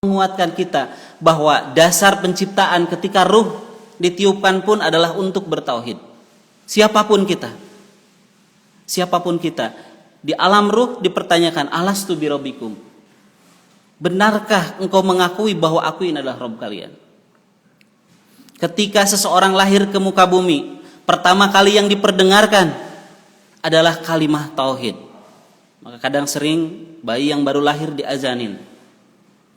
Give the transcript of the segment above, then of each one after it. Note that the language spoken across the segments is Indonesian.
menguatkan kita bahwa dasar penciptaan ketika ruh ditiupkan pun adalah untuk bertauhid. Siapapun kita di alam ruh dipertanyakan, alastu birabbikum, benarkah engkau mengakui bahwa aku ini adalah Rabb kalian? Ketika seseorang lahir ke muka bumi, pertama kali yang diperdengarkan adalah kalimah tauhid. Maka kadang sering bayi yang baru lahir diazanin,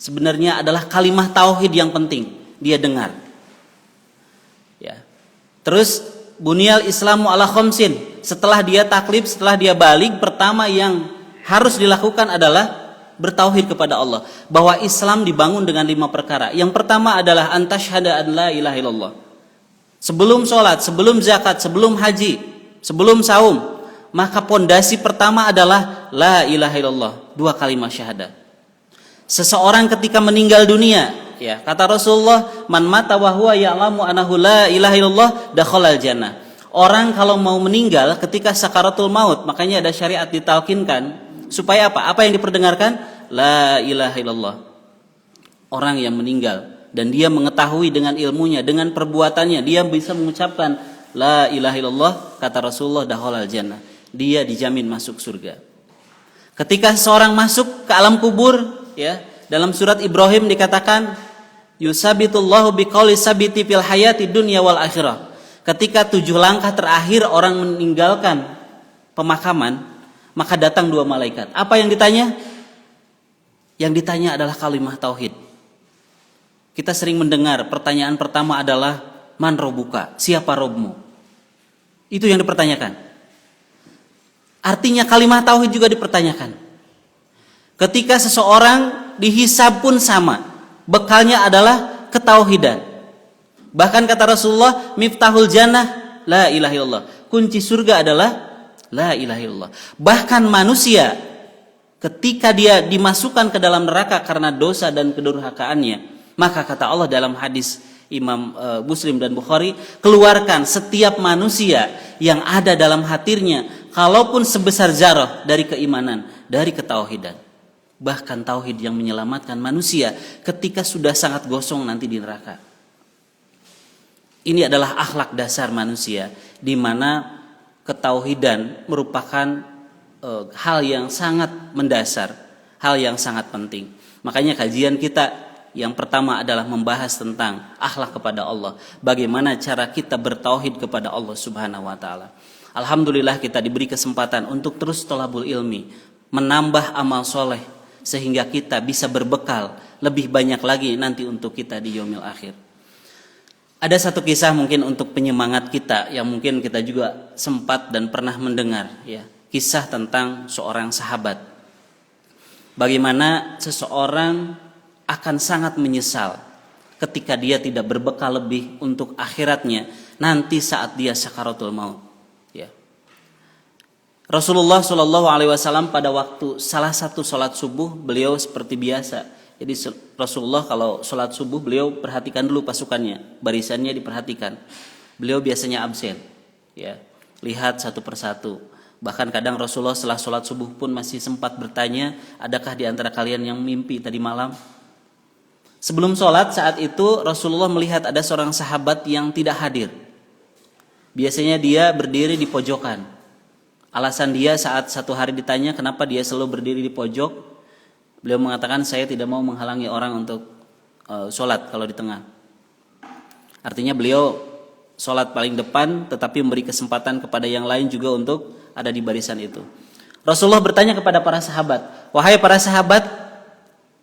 sebenarnya adalah kalimah tauhid yang penting dia dengar. Ya. Terus bunyal Islamu ala khamsin, setelah dia taklif, setelah dia balik, pertama yang harus dilakukan adalah bertauhid kepada Allah, bahwa Islam dibangun dengan 5 perkara. Yang pertama adalah antasyhada an la ilaha illallah. Sebelum sholat, sebelum zakat, sebelum haji, sebelum saum, maka pondasi pertama adalah la ilaha illallah, 2 kalimat syahadat. Seseorang ketika meninggal dunia, ya, kata Rasulullah, man mata wa huwa ya'lamu annahu la ilaha illallah dakhalal jannah. Orang kalau mau meninggal ketika sakaratul maut, makanya ada syariat ditalkinkan supaya apa? Apa yang diperdengarkan? La ilaha illallah. Orang yang meninggal dan dia mengetahui dengan ilmunya, dengan perbuatannya, dia bisa mengucapkan la ilaha illallah, kata Rasulullah, dakhalal jannah. Dia dijamin masuk surga. Ketika seseorang masuk ke alam kubur, ya, dalam surat Ibrahim dikatakan yusabitullahu biqauli sabiti fil hayati dunya wal akhirah. Ketika 7 langkah terakhir orang meninggalkan pemakaman, maka datang 2 malaikat. Apa yang ditanya? Yang ditanya adalah kalimah tauhid. Kita sering mendengar pertanyaan pertama adalah man robbuka, siapa Robmu? Itu yang dipertanyakan. Artinya kalimah tauhid juga dipertanyakan. Ketika seseorang dihisab pun sama, bekalnya adalah ketauhidan. Bahkan kata Rasulullah, miftahul jannah la ilaha illallah, kunci surga adalah la ilaha illallah. Bahkan manusia ketika dia dimasukkan ke dalam neraka karena dosa dan kedurhakaannya, maka kata Allah dalam hadis Imam Muslim dan Bukhari, keluarkan setiap manusia yang ada dalam hatinya, kalaupun sebesar zarah dari keimanan, dari ketauhidan. Bahkan tauhid yang menyelamatkan manusia ketika sudah sangat gosong nanti di neraka. Ini adalah akhlak dasar manusia, di mana ketauhidan merupakan hal yang sangat mendasar, hal yang sangat penting. Makanya kajian kita yang pertama adalah membahas tentang akhlak kepada Allah, bagaimana cara kita bertauhid kepada Allah Subhanahu wa taala. Alhamdulillah kita diberi kesempatan untuk terus thalabul ilmi, menambah amal soleh, sehingga kita bisa berbekal lebih banyak lagi nanti untuk kita di yaumil akhir. Ada satu kisah mungkin untuk penyemangat kita yang mungkin kita juga sempat dan pernah mendengar, ya, kisah tentang seorang sahabat. Bagaimana seseorang akan sangat menyesal ketika dia tidak berbekal lebih untuk akhiratnya nanti saat dia sakaratul maut, ya. Rasulullah Shallallahu Alaihi Wasallam pada waktu salah satu sholat subuh, beliau seperti biasa. Jadi Rasulullah kalau sholat subuh beliau perhatikan dulu pasukannya, barisannya diperhatikan. Beliau biasanya absen, ya, lihat satu persatu. Bahkan kadang Rasulullah setelah sholat subuh pun masih sempat bertanya, adakah di antara kalian yang mimpi tadi malam? Sebelum sholat saat itu Rasulullah melihat ada seorang sahabat yang tidak hadir. Biasanya dia berdiri di pojokan. Alasan dia saat satu hari ditanya kenapa dia selalu berdiri di pojok, beliau mengatakan, saya tidak mau menghalangi orang untuk sholat kalau di tengah. Artinya beliau sholat paling depan, tetapi memberi kesempatan kepada yang lain juga untuk ada di barisan itu. Rasulullah bertanya kepada para sahabat, wahai para sahabat,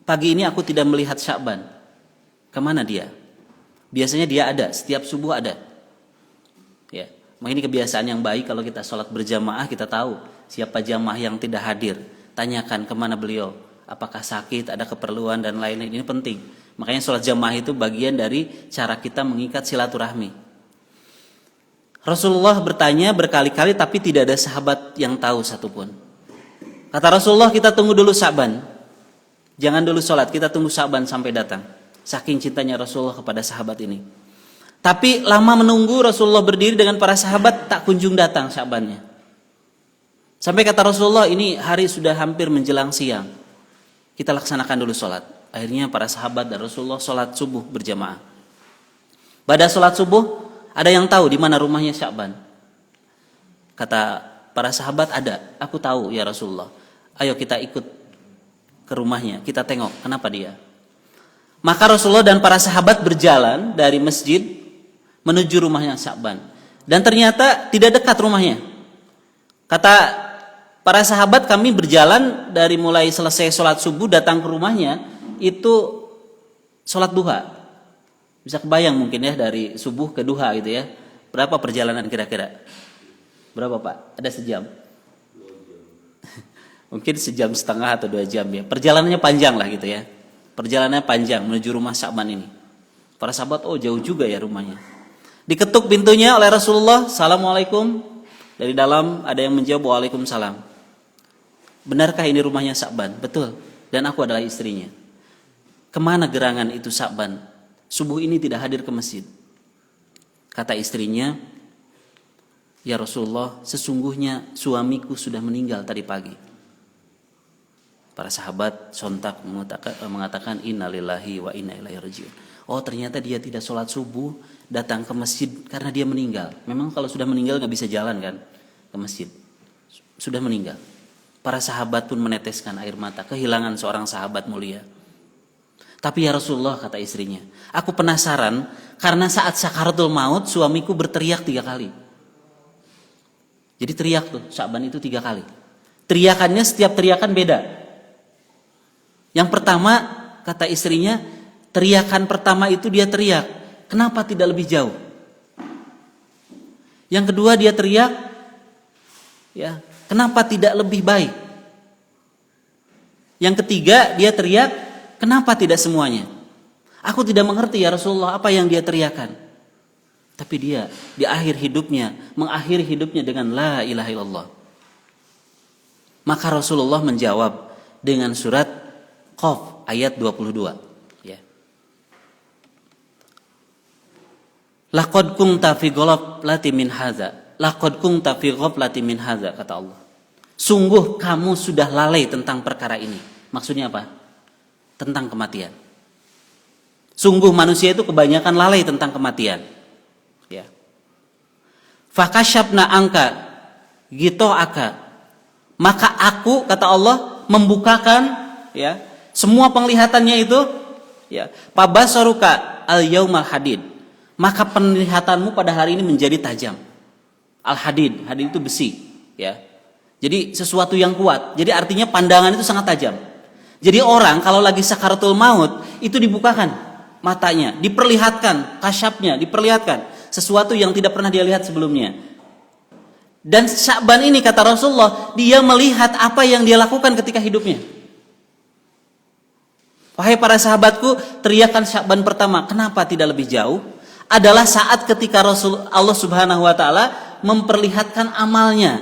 pagi ini aku tidak melihat Sya'ban. Kemana dia? Biasanya dia ada, setiap subuh ada. Ya, ini kebiasaan yang baik kalau kita sholat berjamaah, kita tahu siapa jamaah yang tidak hadir. Tanyakan kemana beliau. Apakah sakit, ada keperluan dan lain-lain, ini penting. Makanya sholat jamaah itu bagian dari cara kita mengikat silaturahmi. Rasulullah bertanya berkali-kali tapi tidak ada sahabat yang tahu satupun. Kata Rasulullah, kita tunggu dulu Sya'ban. Jangan dulu sholat, kita tunggu Sya'ban sampai datang. Saking cintanya Rasulullah kepada sahabat ini. Tapi lama menunggu, Rasulullah berdiri dengan para sahabat, tak kunjung datang Sya'bannya. Sampai kata Rasulullah, ini hari sudah hampir menjelang siang, kita laksanakan dulu sholat. Akhirnya para sahabat dan Rasulullah sholat subuh berjamaah. Pada sholat subuh, ada yang tahu di mana rumahnya Sya'ban? Kata para sahabat, ada. Aku tahu ya Rasulullah. Ayo kita ikut ke rumahnya, kita tengok kenapa dia. Maka Rasulullah dan para sahabat berjalan dari masjid menuju rumahnya Sya'ban. Dan ternyata tidak dekat rumahnya. Kata para sahabat, kami berjalan dari mulai selesai sholat subuh datang ke rumahnya, itu sholat duha. Bisa kebayang mungkin ya, dari subuh ke duha gitu ya. Berapa perjalanan kira-kira? Berapa Pak? Ada sejam? Mungkin sejam setengah atau 2 jam ya. Perjalanannya panjang lah gitu ya. Perjalanannya panjang menuju rumah Sya'ban ini. Para sahabat, oh jauh juga ya rumahnya. Diketuk pintunya oleh Rasulullah, Assalamualaikum. Dari dalam ada yang menjawab, Waalaikumsalam. Benarkah ini rumahnya Sya'ban? Betul. Dan aku adalah istrinya. Kemana gerangan itu Sya'ban? Subuh ini tidak hadir ke masjid. Kata istrinya, ya Rasulullah, sesungguhnya suamiku sudah meninggal tadi pagi. Para sahabat sontak mengatakan innalillahi wa inna ilaihi rajiun. Oh ternyata dia tidak sholat subuh, datang ke masjid karena dia meninggal. Memang kalau sudah meninggal nggak bisa jalan kan ke masjid. Sudah meninggal. Para sahabat pun meneteskan air mata, kehilangan seorang sahabat mulia. Tapi ya Rasulullah, kata istrinya, aku penasaran karena saat sakaratul maut suamiku berteriak 3 kali. Jadi teriak tuh, Sya'ban itu 3 kali. Teriakannya setiap teriakan beda. Yang pertama, kata istrinya, teriakan pertama itu dia teriak, kenapa tidak lebih jauh? Yang kedua dia teriak, ya, kenapa tidak lebih baik? Yang ketiga dia teriak, kenapa tidak semuanya? Aku tidak mengerti ya Rasulullah apa yang dia teriakan. Tapi dia di akhir hidupnya, mengakhiri hidupnya dengan la ilaha illallah. Maka Rasulullah menjawab dengan surat Qaf ayat 22. Ya. Laqad kunta fi ghaflatin min hadza. Laqad kunta fi ghaflatin min hadza, kata Allah. Sungguh kamu sudah lalai tentang perkara ini. Maksudnya apa? Tentang kematian. Sungguh manusia itu kebanyakan lalai tentang kematian. Ya. Fakasyabna angka ghita'aka. Maka aku, kata Allah, membukakan ya semua penglihatannya itu, ya, pabasaruka al yaumal hadid. Maka penglihatanmu pada hari ini menjadi tajam. Al hadid, hadid itu besi, ya. Jadi sesuatu yang kuat. Jadi artinya pandangan itu sangat tajam. Jadi orang kalau lagi sakaratul maut itu dibukakan matanya, diperlihatkan kasyafnya, diperlihatkan sesuatu yang tidak pernah dia lihat sebelumnya. Dan Sya'ban ini kata Rasulullah, dia melihat apa yang dia lakukan ketika hidupnya. Wahai para sahabatku, teriakan Sya'ban pertama, kenapa tidak lebih jauh? Adalah saat ketika Allah Subhanahu wa taala memperlihatkan amalnya.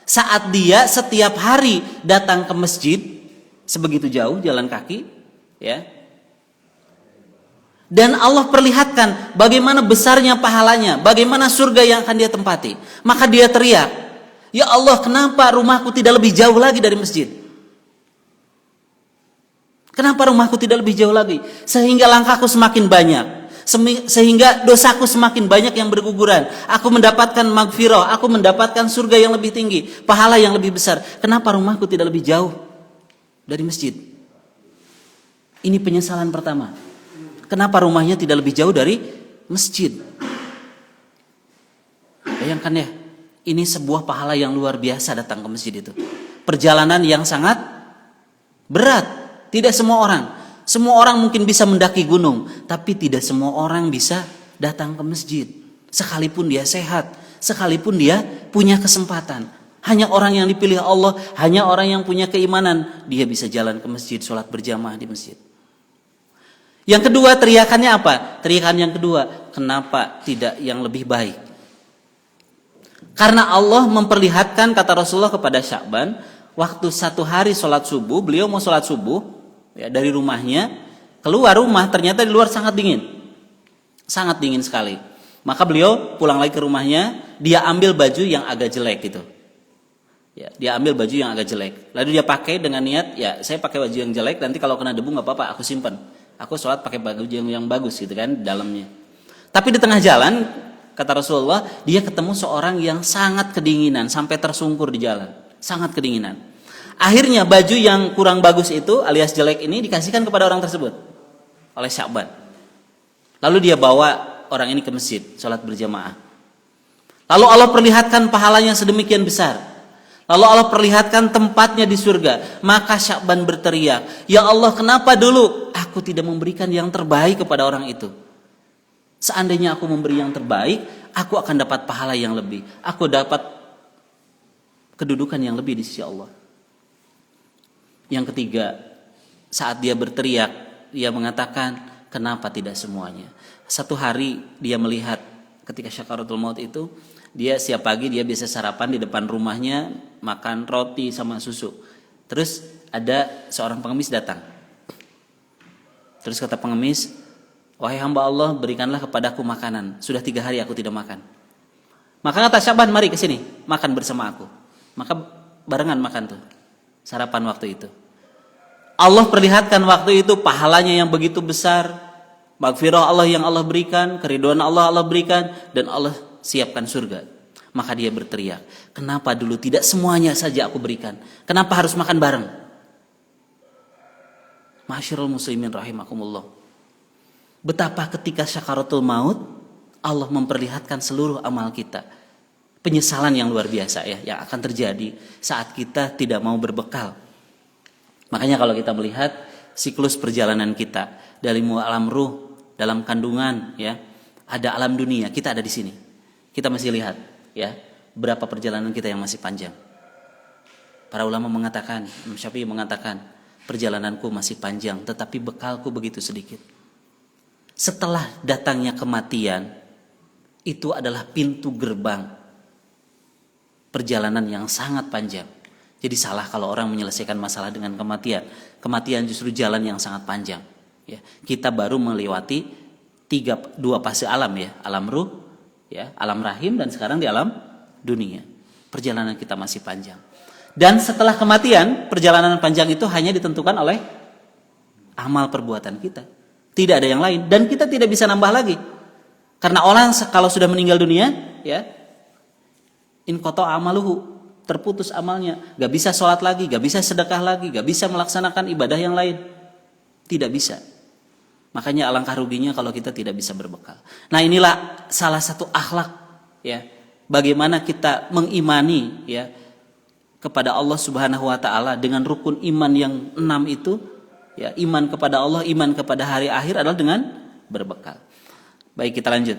Saat dia setiap hari datang ke masjid sebegitu jauh jalan kaki, ya. Dan Allah perlihatkan bagaimana besarnya pahalanya, bagaimana surga yang akan dia tempati. Maka dia teriak, "Ya Allah, kenapa rumahku tidak lebih jauh lagi dari masjid? Kenapa rumahku tidak lebih jauh lagi? Sehingga langkahku semakin banyak, sehingga dosaku semakin banyak yang berguguran. Aku mendapatkan magfirah, aku mendapatkan surga yang lebih tinggi, pahala yang lebih besar. Kenapa rumahku tidak lebih jauh dari masjid?" Ini penyesalan pertama. Kenapa rumahnya tidak lebih jauh dari masjid? Bayangkan ya, ini sebuah pahala yang luar biasa datang ke masjid itu. Perjalanan yang sangat berat. Tidak semua orang mungkin bisa mendaki gunung, tapi tidak semua orang bisa datang ke masjid. Sekalipun dia sehat, sekalipun dia punya kesempatan. Hanya orang yang dipilih Allah, hanya orang yang punya keimanan, dia bisa jalan ke masjid, sholat berjamaah di masjid. Yang kedua, teriakannya apa? Teriakan yang kedua, kenapa tidak yang lebih baik? Karena Allah memperlihatkan, kata Rasulullah kepada Sya'ban, waktu satu hari sholat subuh, beliau mau sholat subuh, ya, dari rumahnya, keluar rumah, ternyata di luar sangat dingin. Sangat dingin sekali. Maka beliau pulang lagi ke rumahnya, dia ambil baju yang agak jelek gitu. Ya, dia ambil baju yang agak jelek, lalu dia pakai dengan niat, ya saya pakai baju yang jelek, nanti kalau kena debu nggak apa-apa, aku simpan. Aku sholat pakai baju yang bagus gitu kan dalamnya. Tapi di tengah jalan, kata Rasulullah, dia ketemu seorang yang sangat kedinginan sampai tersungkur di jalan, sangat kedinginan. Akhirnya baju yang kurang bagus itu alias jelek ini dikasihkan kepada orang tersebut oleh Sya'ban. Lalu dia bawa orang ini ke masjid, sholat berjamaah. Lalu Allah perlihatkan pahalanya sedemikian besar. Lalu Allah perlihatkan tempatnya di surga. Maka Sya'ban berteriak, "Ya Allah, kenapa dulu aku tidak memberikan yang terbaik kepada orang itu? Seandainya aku memberi yang terbaik, aku akan dapat pahala yang lebih. Aku dapat kedudukan yang lebih di sisi Allah." Yang ketiga, saat dia berteriak, dia mengatakan, "Kenapa tidak semuanya?" Satu hari dia melihat ketika syakaratul maut itu, dia siap pagi dia biasa sarapan di depan rumahnya, makan roti sama susu. Terus ada seorang pengemis datang. Terus kata pengemis, "Wahai hamba Allah, berikanlah kepadaku makanan. Sudah 3 hari aku tidak makan." Maka kata Sya'ban, "Mari ke sini, makan bersama aku." Maka barengan makan tuh. Sarapan waktu itu. Allah perlihatkan waktu itu pahalanya yang begitu besar, maghfirah Allah yang Allah berikan, keridhaan Allah berikan, dan Allah siapkan surga. Maka dia berteriak, "Kenapa dulu tidak semuanya saja aku berikan? Kenapa harus makan bareng?" Ma'asyiral muslimin rahimakumullah. Betapa ketika syakaratul maut Allah memperlihatkan seluruh amal kita. Penyesalan yang luar biasa ya yang akan terjadi saat kita tidak mau berbekal. Makanya kalau kita melihat siklus perjalanan kita dari alam ruh, dalam kandungan ya, ada alam dunia, kita ada di sini. Kita masih lihat ya, berapa perjalanan kita yang masih panjang. Para ulama mengatakan, Imam Syafi'i mengatakan, perjalananku masih panjang tetapi bekalku begitu sedikit. Setelah datangnya kematian, itu adalah pintu gerbang perjalanan yang sangat panjang. Jadi salah kalau orang menyelesaikan masalah dengan kematian. Kematian justru jalan yang sangat panjang. Ya, kita baru melewati 2 fase alam ya, alam ruh, ya, alam rahim, dan sekarang di alam dunia. Perjalanan kita masih panjang. Dan setelah kematian, perjalanan panjang itu hanya ditentukan oleh amal perbuatan kita. Tidak ada yang lain, dan kita tidak bisa nambah lagi. Karena orang kalau sudah meninggal dunia, ya, inqata amaluhu, terputus amalnya, gak bisa sholat lagi, gak bisa sedekah lagi, gak bisa melaksanakan ibadah yang lain, tidak bisa. Makanya alangkah ruginya kalau kita tidak bisa berbekal. Nah, inilah salah satu akhlak ya, bagaimana kita mengimani ya kepada Allah Subhanahu wa taala dengan rukun iman yang 6 itu ya, iman kepada Allah, iman kepada hari akhir adalah dengan berbekal. Baik, kita lanjut.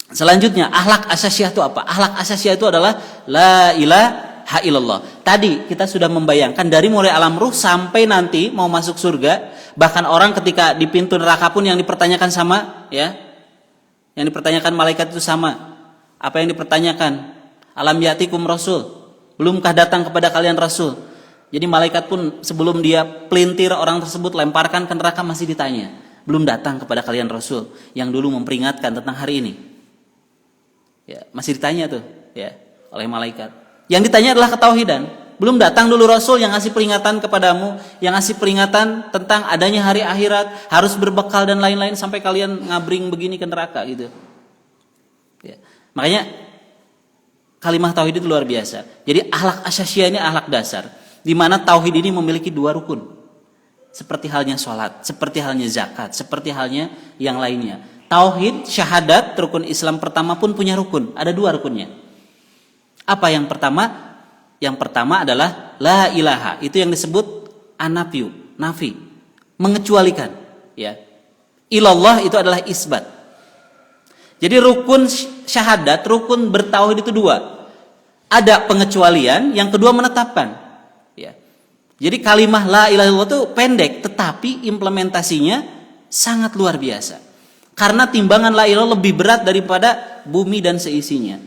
Selanjutnya, akhlak asasiyah itu apa? Akhlak asasiyah itu adalah la ilaha illallah. Tadi kita sudah membayangkan dari mulai alam ruh sampai nanti mau masuk surga, bahkan orang ketika di pintu neraka pun yang dipertanyakan sama ya. Yang dipertanyakan malaikat itu sama. Apa yang dipertanyakan? Alam yatikum rasul? Belumkah datang kepada kalian rasul? Jadi malaikat pun sebelum dia pelintir orang tersebut lemparkan ke neraka masih ditanya, belum datang kepada kalian rasul yang dulu memperingatkan tentang hari ini? Ya, masih ditanya tuh ya oleh malaikat. Yang ditanya adalah ketauhidan. Belum datang dulu rasul yang ngasih peringatan kepadamu, yang ngasih peringatan tentang adanya hari akhirat, harus berbekal dan lain-lain sampai kalian ngabring begini ke neraka gitu. Ya. Makanya kalimah tauhid itu luar biasa. Jadi akhlak asasiyah ini akhlak dasar, di mana tauhid ini memiliki 2 rukun. Seperti halnya sholat, seperti halnya zakat, seperti halnya yang lainnya. Tauhid, syahadat, rukun Islam pertama pun punya rukun. Ada 2 rukunnya. Apa yang pertama? Yang pertama adalah la ilaha. Itu yang disebut anafyu, nafi, mengecualikan. Ya, ilallah itu adalah isbat. Jadi rukun syahadat, rukun bertauhid itu 2. Ada pengecualian, yang kedua menetapkan. Ya. Jadi kalimah la ilaha illallah itu pendek, tetapi implementasinya sangat luar biasa. Karena timbangan la ilaha lebih berat daripada bumi dan seisinya.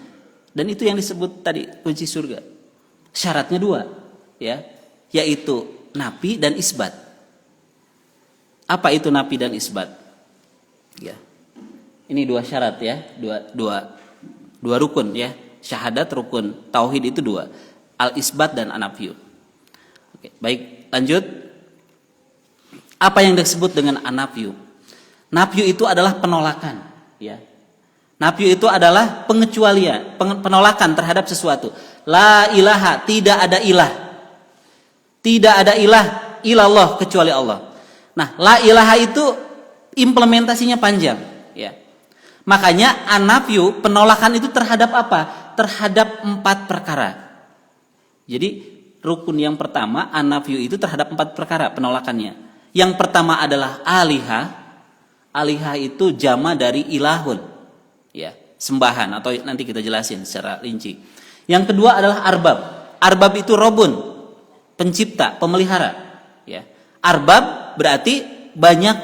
Dan itu yang disebut tadi kunci surga. Syaratnya 2, ya, yaitu nafi dan isbat. Apa itu nafi dan isbat? Ya. Ini 2 syarat ya, dua rukun ya. Syahadat, rukun tauhid itu 2. Al-isbat dan an-nafyu. Oke, baik, lanjut. Apa yang disebut dengan an-nafyu? Nafyu itu adalah penolakan, ya. Nafyu itu adalah pengecualian, penolakan terhadap sesuatu. La ilaha, tidak ada ilah. Tidak ada ilah illallah kecuali Allah. Nah, la ilaha itu implementasinya panjang, ya. Makanya an-nafyu, penolakan itu terhadap apa? Terhadap 4 perkara. Jadi rukun yang pertama an-nafyu itu terhadap 4 perkara penolakannya. Yang pertama adalah alihah. Alihah itu jama dari ilahun, ya, sembahan, atau nanti kita jelasin secara rinci. Yang kedua adalah arbab. Arbab itu robun, pencipta, pemelihara, ya. Arbab berarti banyak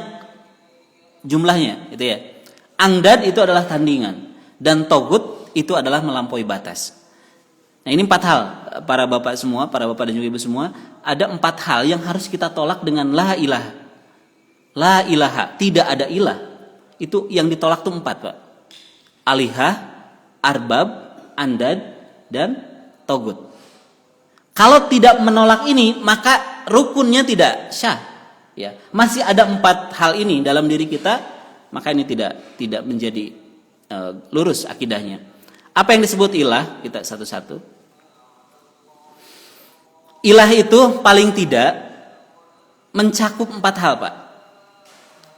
jumlahnya, gitu ya. Angdad itu adalah tandingan, dan togut itu adalah melampaui batas. Nah, ini 4 hal, para bapak semua, para bapak dan juga ibu semua, ada 4 hal yang harus kita tolak dengan la ilaha. La ilaha, tidak ada ilah. Itu yang ditolak tuh 4, Pak. Alihah, arbab, andad, dan togut. Kalau tidak menolak ini, maka rukunnya tidak syah, ya. Masih ada 4 hal ini dalam diri kita, maka ini tidak menjadi lurus akidahnya. Apa yang disebut ilah? Kita satu-satu. Ilah itu paling tidak mencakup 4 hal, Pak.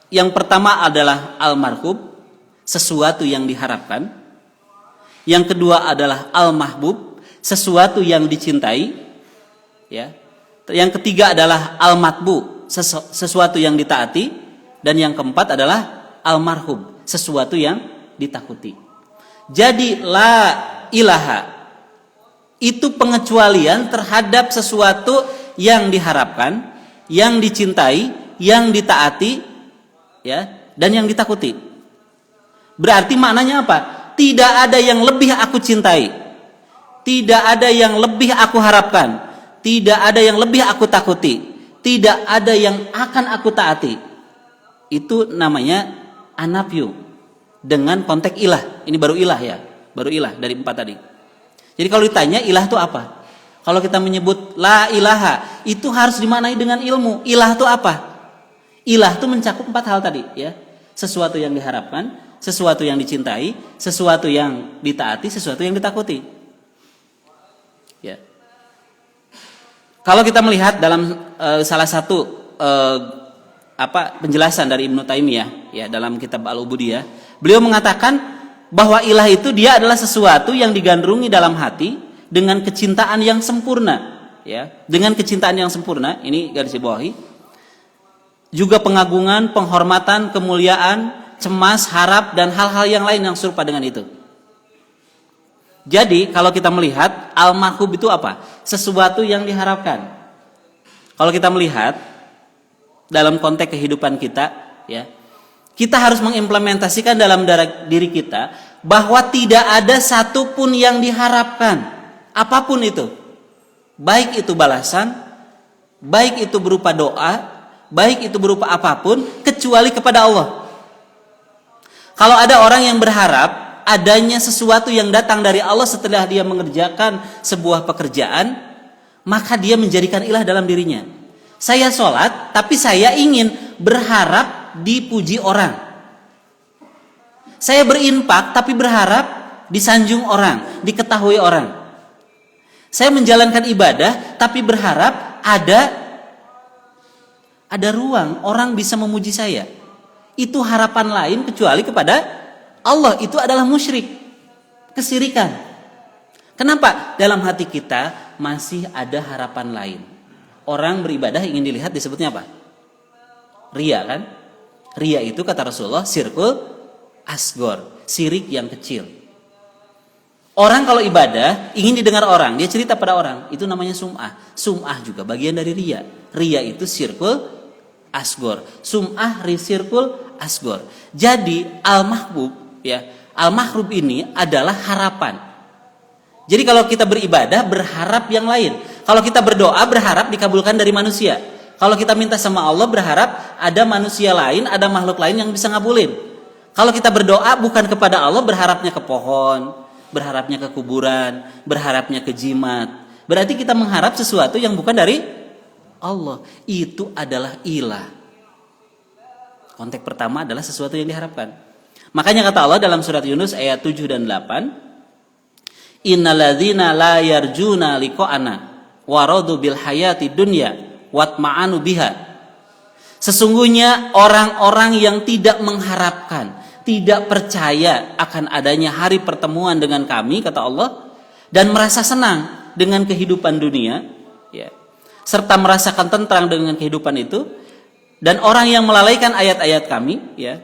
Yang pertama adalah al-marhub, sesuatu yang diharapkan. Yang kedua adalah al-mahbub, sesuatu yang dicintai, ya. Yang ketiga adalah al-matbu, sesuatu yang ditaati, dan yang keempat adalah al-marhub, sesuatu yang ditakuti. Jadi la ilaha itu pengecualian terhadap sesuatu yang diharapkan, yang dicintai, yang ditaati, ya, dan yang ditakuti. Berarti maknanya apa? Tidak ada yang lebih aku cintai, tidak ada yang lebih aku harapkan, tidak ada yang lebih aku takuti, tidak ada yang akan aku taati. Itu namanya an-nafyu dengan konteks ilah. Ini baru ilah, ya, baru ilah dari 4 tadi. Jadi kalau ditanya ilah itu apa? Kalau kita menyebut la ilaha, itu harus dimaknai dengan ilmu. Ilah itu apa? Ilah itu mencakup 4 hal tadi, ya. Sesuatu yang diharapkan, sesuatu yang dicintai, sesuatu yang ditaati, sesuatu yang ditakuti. Ya. Kalau kita melihat dalam salah satu penjelasan dari Ibnu Taimiyah, ya, dalam kitab Al-Ubudiyah, beliau mengatakan bahwa ilah itu dia adalah sesuatu yang digandrungi dalam hati dengan kecintaan yang sempurna, ya, dengan kecintaan yang sempurna. Ini garis bawahi. Juga pengagungan, penghormatan, kemuliaan, cemas, harap, dan hal-hal yang lain yang serupa dengan itu. Jadi kalau kita melihat al-mahbub itu apa? Sesuatu yang diharapkan. Kalau kita melihat dalam konteks kehidupan kita, ya, kita harus mengimplementasikan dalam diri kita bahwa tidak ada satupun yang diharapkan, apapun itu, baik itu balasan, baik itu berupa doa, baik itu berupa apapun, kecuali kepada Allah. Kalau ada orang yang berharap adanya sesuatu yang datang dari Allah setelah dia mengerjakan sebuah pekerjaan, maka dia menjadikan ilah dalam dirinya. Saya sholat, tapi saya ingin berharap dipuji orang. Saya berinfak, tapi berharap disanjung orang, diketahui orang. Saya menjalankan ibadah, tapi berharap ada ruang orang bisa memuji saya. Itu harapan lain kecuali kepada Allah. Itu adalah musyrik, kesirikan. Kenapa? Dalam hati kita masih ada harapan lain. Orang beribadah ingin dilihat, disebutnya apa? Ria, kan? Ria itu kata Rasulullah sirkul asgor, sirik yang kecil. Orang kalau ibadah ingin didengar orang, dia cerita pada orang, itu namanya sum'ah. Sum'ah juga bagian dari ria. Ria itu sirkul asgor, sum'ah sirkul asgor. Jadi al-mahbub, ya, al-mahbub ini adalah harapan. Jadi kalau kita beribadah berharap yang lain. Kalau kita berdoa berharap dikabulkan dari manusia. Kalau kita minta sama Allah berharap ada manusia lain, ada makhluk lain yang bisa ngabulin. Kalau kita berdoa bukan kepada Allah, berharapnya ke pohon, berharapnya ke kuburan, berharapnya ke jimat, Berarti kita mengharap sesuatu yang bukan dari Allah. Itu adalah ilah. Konteks pertama adalah sesuatu yang diharapkan. Makanya kata Allah dalam surat Yunus ayat 7 dan 8, innalladzina la yarjuna liqa'ana waradu bil hayati dunya watma'anu biha. Sesungguhnya orang-orang yang tidak mengharapkan, tidak percaya akan adanya hari pertemuan dengan kami, kata Allah, dan merasa senang dengan kehidupan dunia, ya, serta merasakan tentram dengan kehidupan itu, dan orang yang melalaikan ayat-ayat kami, ya,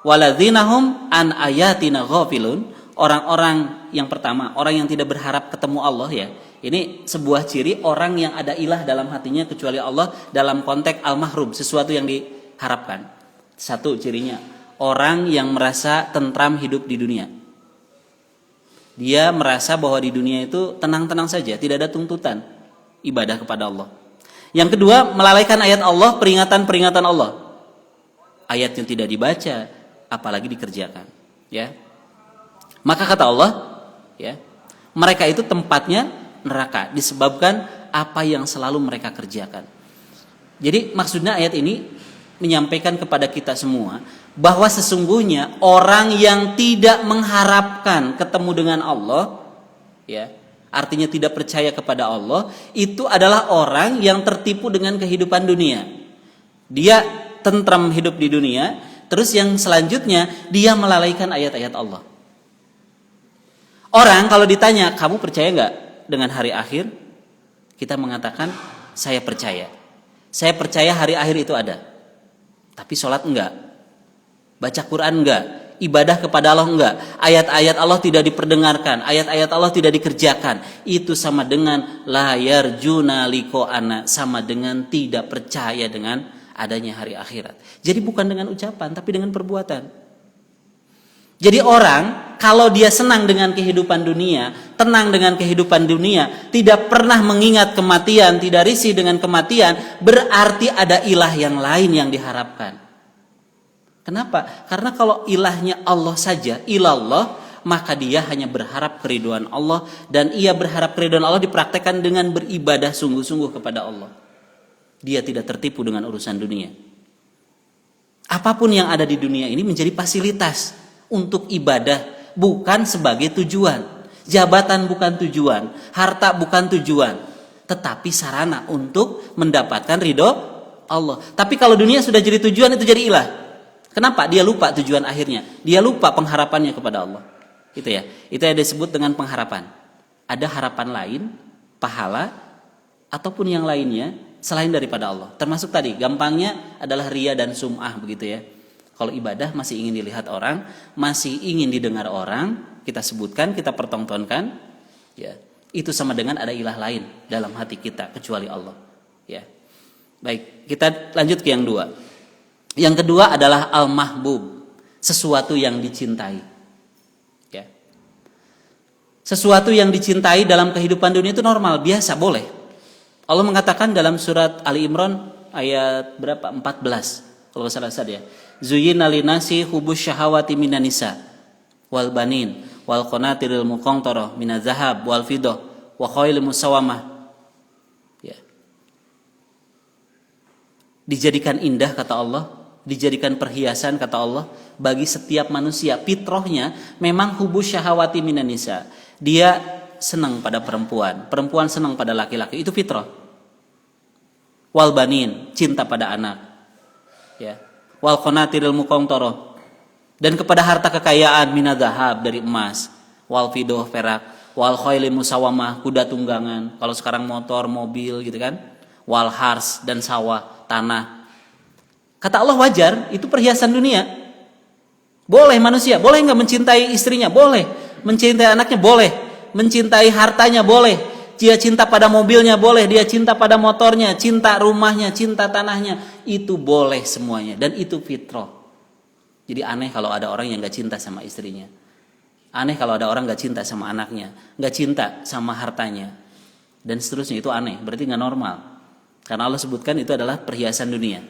waladzinahum an ayatina ghafilun, orang-orang yang pertama, orang yang tidak berharap ketemu Allah, ya. Ini sebuah ciri orang yang ada ilah dalam hatinya kecuali Allah dalam konteks al-mahrum, sesuatu yang diharapkan. Satu cirinya, orang yang merasa tentram hidup di dunia. Dia merasa bahwa di dunia itu tenang-tenang saja, tidak ada tuntutan ibadah kepada Allah. Yang kedua, melalaikan ayat Allah, peringatan-peringatan Allah. Ayat yang tidak dibaca, apalagi dikerjakan, ya. Maka kata Allah, ya, mereka itu tempatnya neraka disebabkan apa yang selalu mereka kerjakan. Jadi maksudnya ayat ini menyampaikan kepada kita semua bahwa sesungguhnya orang yang tidak mengharapkan ketemu dengan Allah, ya, artinya tidak percaya kepada Allah, itu adalah orang yang tertipu dengan kehidupan dunia. Dia tentram hidup di dunia, terus yang selanjutnya dia melalaikan ayat-ayat Allah. Orang kalau ditanya, kamu percaya nggak dengan hari akhir? Kita mengatakan, saya percaya. Saya percaya hari akhir itu ada. Tapi sholat enggak. Baca Quran enggak. Ibadah kepada Allah enggak. Ayat-ayat Allah tidak diperdengarkan. Ayat-ayat Allah tidak dikerjakan. Itu sama dengan la yarjuna liqa'ana. Sama dengan tidak percaya dengan adanya hari akhirat. Jadi bukan dengan ucapan, tapi dengan perbuatan. Jadi orang kalau dia senang dengan kehidupan dunia, tenang dengan kehidupan dunia, tidak pernah mengingat kematian, tidak risih dengan kematian, berarti ada ilah yang lain yang diharapkan. Kenapa? Karena kalau ilahnya Allah saja, ilallah, maka dia hanya berharap keridhaan Allah, dan ia berharap keridhaan Allah dipraktekkan dengan beribadah sungguh-sungguh kepada Allah. Dia tidak tertipu dengan urusan dunia. Apapun yang ada di dunia ini menjadi fasilitas untuk ibadah, bukan sebagai tujuan. Jabatan bukan tujuan, harta bukan tujuan, tetapi sarana untuk mendapatkan ridho Allah. Tapi kalau dunia sudah jadi tujuan, itu jadi ilah. Kenapa? Dia lupa tujuan akhirnya. Dia lupa pengharapannya kepada Allah. Itu ya. Itu yang disebut dengan pengharapan. Ada harapan lain, pahala, ataupun yang lainnya selain daripada Allah. Termasuk tadi, gampangnya adalah riya dan sum'ah, begitu ya. Kalau ibadah masih ingin dilihat orang, masih ingin didengar orang, kita sebutkan, kita pertontonkan, ya, itu sama dengan ada ilah lain dalam hati kita kecuali Allah, ya. Baik, kita lanjut ke yang dua. Yang kedua adalah al-mahbub, sesuatu yang dicintai, ya. Sesuatu yang dicintai dalam kehidupan dunia itu normal, biasa, boleh. Allah mengatakan dalam surat Ali Imran ayat berapa? 14. Kalau salah ya. Zuyyina linasi hubus syahawati minan nisa wal banin wal qanatiril muqantara minaz zahab wal fiddah wa khailil musawamah. Ya. Dijadikan indah kata Allah, dijadikan perhiasan kata Allah bagi setiap manusia. Fitrahnya memang hubus syahawati minan nisa. Dia senang pada perempuan, perempuan senang pada laki-laki, itu fitrah. Wal banin, cinta pada anak. Ya. Wal qanatiril muqantara, dan kepada harta kekayaan minadzahab, dari emas, wal fiddah, perak, wal khailil musawamah, kuda tunggangan, kalau sekarang motor, mobil gitu kan, wal hars, dan sawah, tanah. Kata Allah wajar, itu perhiasan dunia. Boleh manusia, boleh enggak mencintai istrinya? Boleh. Mencintai anaknya? Boleh. Mencintai hartanya? Boleh. Dia cinta pada mobilnya, boleh. Dia cinta pada motornya, cinta rumahnya, cinta tanahnya. Itu boleh semuanya. Dan itu fitrah. Jadi aneh kalau ada orang yang gak cinta sama istrinya. Aneh kalau ada orang gak cinta sama anaknya, gak cinta sama hartanya, dan seterusnya. Itu aneh, berarti gak normal. Karena Allah sebutkan itu adalah perhiasan dunia.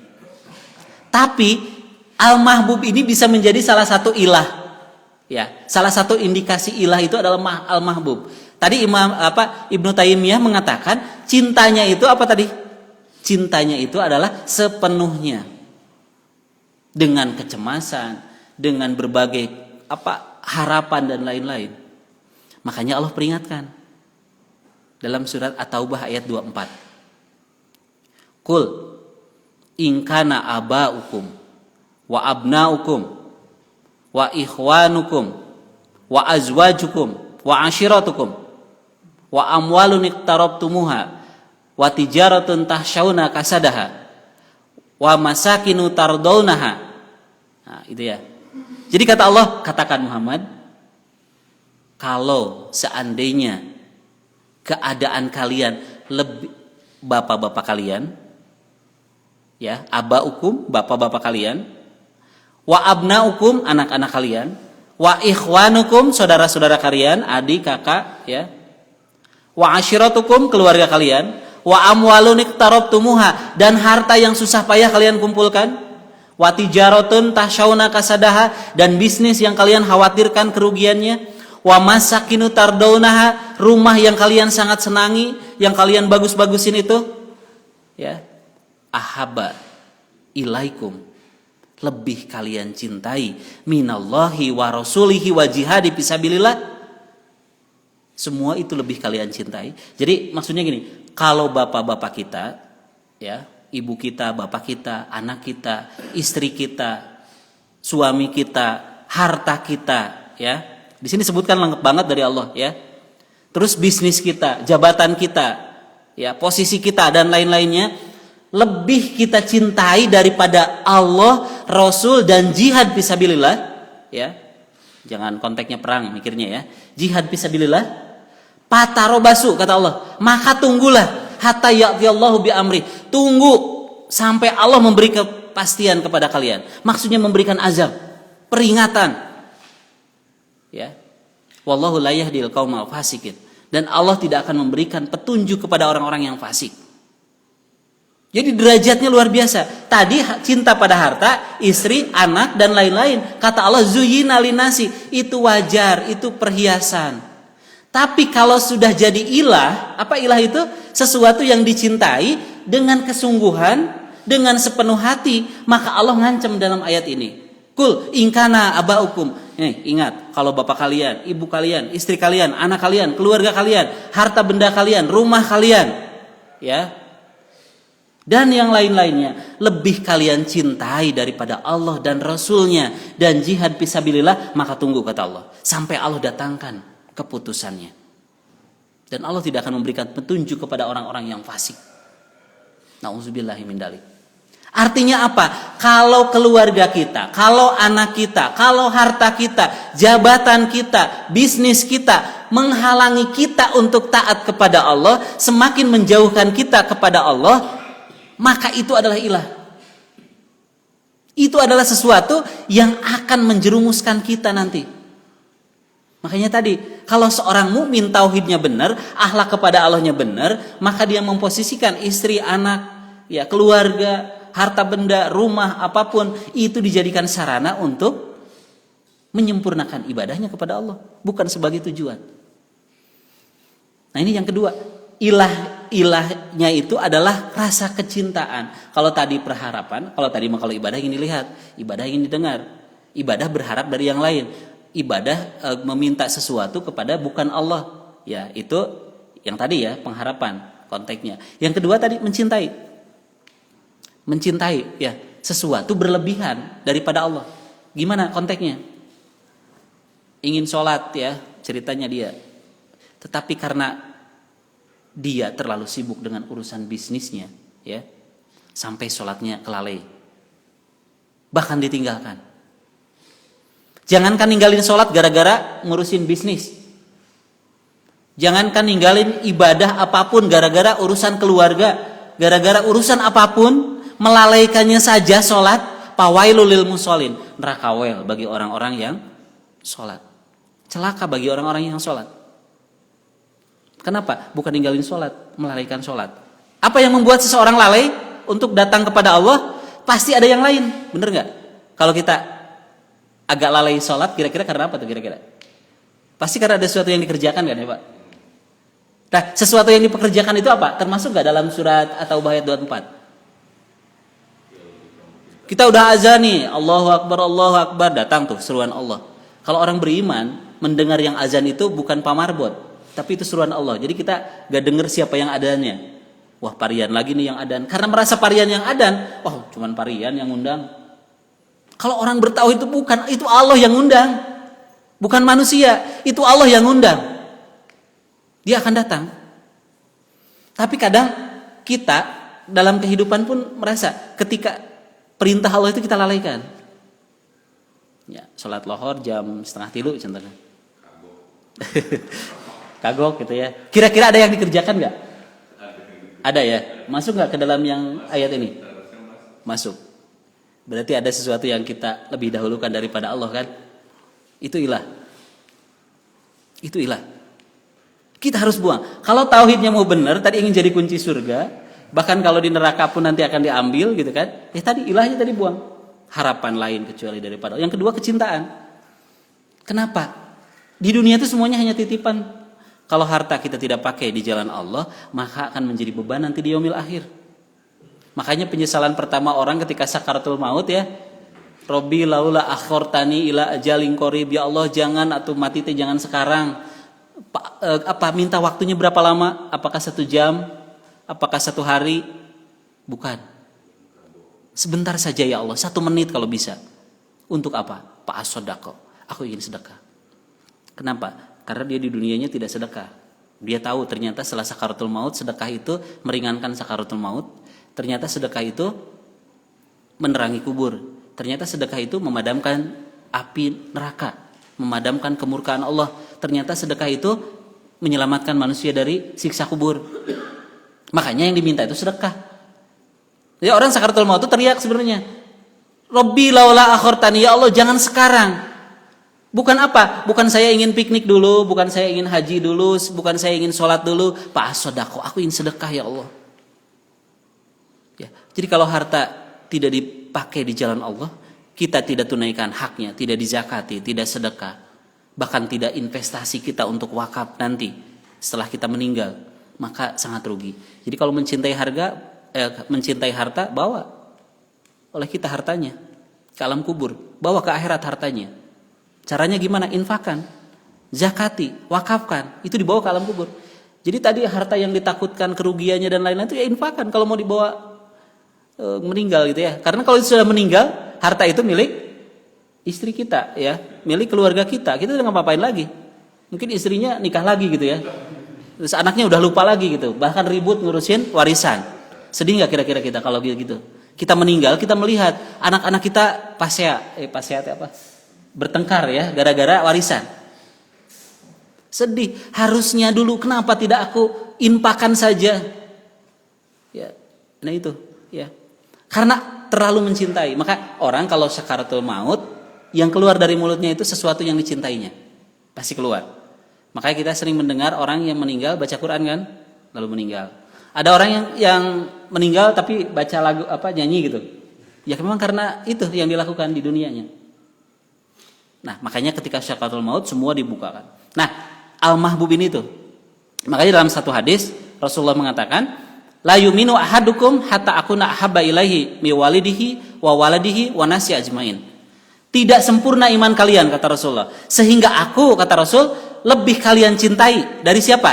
Tapi al-mahbub ini bisa menjadi salah satu ilah. Ya, salah satu indikasi ilah itu adalah al-mahbub. Tadi Ibnu Taimiyah mengatakan cintanya itu apa tadi? Cintanya itu adalah sepenuhnya, dengan kecemasan, dengan berbagai harapan dan lain-lain. Makanya Allah peringatkan dalam surat At-Taubah ayat 24. Qul in kana aba'ukum wa abna'ukum wa ikhwanukum wa azwajukum wa ashiratukum wa amwalun iqtarabtumuha wa tijaratun tahsyauna kasadaha wa masakinu tardaunaha. Nah, itu ya. Jadi kata Allah, katakan Muhammad, kalau seandainya keadaan kalian lebih, bapak-bapak kalian, ya, abaukum, bapak-bapak kalian, wa abnaukum, anak-anak kalian, wa ikhwanukum, saudara-saudara kalian, adik, kakak, ya, wa ashiratukum, keluarga kalian, wa amwalun iqtarabtumuha, dan harta yang susah payah kalian kumpulkan, wa tijaratun tahsyauna kasadaha, dan bisnis yang kalian khawatirkan kerugiannya, wa masakinu tardaunaha, rumah yang kalian sangat senangi, yang kalian bagus-bagusin itu, ya, ahaba ilaikum, lebih kalian cintai minallahi wa rasulihi wa jihadi fisabilillah, semua itu lebih kalian cintai. Jadi maksudnya gini, kalau bapak-bapak kita, ya, ibu kita, bapak kita, anak kita, istri kita, suami kita, harta kita, ya, di sini sebutkan lengkap banget dari Allah, ya. Terus bisnis kita, jabatan kita, ya, posisi kita dan lain-lainnya, lebih kita cintai daripada Allah, Rasul, dan jihad fisabilillah, ya. Jangan konteksnya perang mikirnya, ya. Jihad fisabilillah. Patarobasu, kata Allah, maka tunggulah hatta ya'tiyallahu bi amri. Tunggu sampai Allah memberi kepastian kepada kalian. Maksudnya memberikan azab, peringatan. Ya. Wallahu la yahdil qaumal fasikin. Dan Allah tidak akan memberikan petunjuk kepada orang-orang yang fasik. Jadi derajatnya luar biasa. Tadi cinta pada harta, istri, anak, dan lain-lain. Kata Allah, zuyyina linasi, itu wajar, itu perhiasan. Tapi kalau sudah jadi ilah, apa ilah itu? Sesuatu yang dicintai dengan kesungguhan, dengan sepenuh hati, maka Allah ngancam dalam ayat ini. Kul ingkana abaukum. Nih, ingat, kalau bapak kalian, ibu kalian, istri kalian, anak kalian, keluarga kalian, harta benda kalian, rumah kalian, ya, dan yang lain-lainnya lebih kalian cintai daripada Allah dan Rasulnya dan jihad fisabilillah, maka tunggu, kata Allah, sampai Allah datangkan keputusannya. Dan Allah tidak akan memberikan petunjuk kepada orang-orang yang fasik. Nauzubillahi min dzalik. Artinya apa? Kalau keluarga kita, kalau anak kita, kalau harta kita, jabatan kita, bisnis kita menghalangi kita untuk taat kepada Allah, semakin menjauhkan kita kepada Allah, maka itu adalah ilah. Itu adalah sesuatu yang akan menjerumuskan kita nanti. Makanya tadi, kalau seorang mukmin tauhidnya benar, akhlak kepada Allahnya benar, maka dia memposisikan istri, anak, ya, keluarga, harta benda, rumah, apapun itu dijadikan sarana untuk menyempurnakan ibadahnya kepada Allah, bukan sebagai tujuan. Nah, ini yang kedua, ilahnya itu adalah rasa kecintaan. Kalau tadi perharapan, kalau ibadah ingin dilihat, ibadah ingin didengar, ibadah berharap dari yang lain, ibadah meminta sesuatu kepada bukan Allah, ya, itu yang tadi, ya, pengharapan konteksnya. Yang kedua tadi mencintai, ya, sesuatu berlebihan daripada Allah. Gimana konteksnya? Ingin sholat, ya, ceritanya dia, tetapi karena dia terlalu sibuk dengan urusan bisnisnya, ya, sampai sholatnya kelalai, bahkan ditinggalkan. Jangankan ninggalin sholat gara-gara ngurusin bisnis, jangankan ninggalin ibadah apapun gara-gara urusan keluarga, gara-gara urusan apapun, melalaikannya saja sholat. Pawailul lil musholin, neraka wel bagi orang-orang yang sholat, celaka bagi orang-orang yang sholat. Kenapa? Bukan ninggalin sholat, melalaikan sholat. Apa yang membuat seseorang lalai untuk datang kepada Allah? Pasti ada yang lain, bener nggak? Kalau kita agak lalai sholat, kira-kira karena apa tuh kira-kira? Pasti karena ada sesuatu yang dikerjakan, kan, ya Pak? Nah, sesuatu yang dipekerjakan itu apa? Termasuk gak dalam surat At-Taubah ayat 24? Kita udah azan nih, Allahu Akbar, datang tuh seruan Allah. Kalau orang beriman, mendengar yang azan itu bukan pamarbot, tapi itu seruan Allah. Jadi kita gak dengar siapa yang adanya. Wah, parian lagi nih yang adan. Karena merasa parian yang adan, wah cuman parian yang undang. Kalau orang bertauhid itu bukan, itu Allah yang undang. Bukan manusia, itu Allah yang undang. Dia akan datang. Tapi kadang kita dalam kehidupan pun merasa ketika perintah Allah itu kita lalaikan. Ya, sholat lohor jam 2:30 contohnya. Kagok gitu ya. Kira-kira ada yang dikerjakan nggak? Ada ya. Masuk nggak ke dalam yang ayat ini? Masuk. Berarti ada sesuatu yang kita lebih dahulukan daripada Allah kan? Itu ilah. Itu ilah. Kita harus buang. Kalau tauhidnya mau benar, tadi ingin jadi kunci surga, bahkan kalau di neraka pun nanti akan diambil gitu kan? Tadi ilahnya tadi buang. Harapan lain kecuali daripada Allah. Yang kedua kecintaan. Kenapa? Di dunia itu semuanya hanya titipan. Kalau harta kita tidak pakai di jalan Allah, maka akan menjadi beban nanti di yaumil akhir. Makanya penyesalan pertama orang ketika sakaratul maut ya, Robbi laula akhortani ila ajalin qarib, ya Allah jangan atau mati teh jangan sekarang. Minta waktunya berapa lama? Apakah 1 jam? Apakah 1 hari? Bukan. Sebentar saja ya Allah, 1 menit kalau bisa. Untuk apa? Pak as-sodaqo. Aku ingin sedekah. Kenapa? Karena dia di dunianya tidak sedekah. Dia tahu ternyata setelah sakaratul maut, sedekah itu meringankan sakaratul maut. Ternyata sedekah itu menerangi kubur. Ternyata sedekah itu memadamkan api neraka, memadamkan kemurkaan Allah. Ternyata sedekah itu menyelamatkan manusia dari siksa kubur. Makanya yang diminta itu sedekah. Jadi orang sakaratul maut itu teriak sebenarnya, Robbi laula akhortani, ya Allah jangan sekarang. Bukan apa? Bukan saya ingin piknik dulu, bukan saya ingin haji dulu, bukan saya ingin sholat dulu. Pak sodako, aku ingin sedekah ya Allah. Ya, jadi kalau harta tidak dipakai di jalan Allah, kita tidak tunaikan haknya, tidak dizakati, tidak sedekah, bahkan tidak investasi kita untuk wakaf nanti setelah kita meninggal, maka sangat rugi. Jadi kalau mencintai harta, bawa oleh kita hartanya ke alam kubur, bawa ke akhirat hartanya. Caranya gimana? Infakkan, zakati, wakafkan, itu dibawa ke alam kubur. Jadi tadi harta yang ditakutkan kerugiannya dan lain-lain itu ya infakkan kalau mau dibawa meninggal gitu ya. Karena kalau itu sudah meninggal, harta itu milik istri kita ya, milik keluarga kita. Kita udah ngapain lagi? Mungkin istrinya nikah lagi gitu ya. Terus anaknya udah lupa lagi gitu. Bahkan ribut ngurusin warisan. Sedih nggak kira-kira kita kalau gitu? Kita meninggal, kita melihat anak-anak kita bertengkar ya gara-gara warisan. Sedih. Harusnya dulu kenapa tidak aku infakkan saja? Ya, nah itu ya. Karena terlalu mencintai. Maka orang kalau sakaratul maut, yang keluar dari mulutnya itu sesuatu yang dicintainya. Pasti keluar. Makanya kita sering mendengar orang yang meninggal baca Quran kan, lalu meninggal. Ada orang yang meninggal tapi baca lagu nyanyi gitu. Ya memang karena itu yang dilakukan di dunianya. Nah, makanya ketika sakaratul maut semua dibukakan. Nah, al-mahbub ini tuh. Makanya dalam satu hadis Rasulullah mengatakan, la yuminu ahadukum hatta akuna ahabba ilaihi mi walidihi wa waladihi wa nasi ajmain. Tidak sempurna iman kalian kata Rasulullah, sehingga aku kata Rasul lebih kalian cintai dari siapa?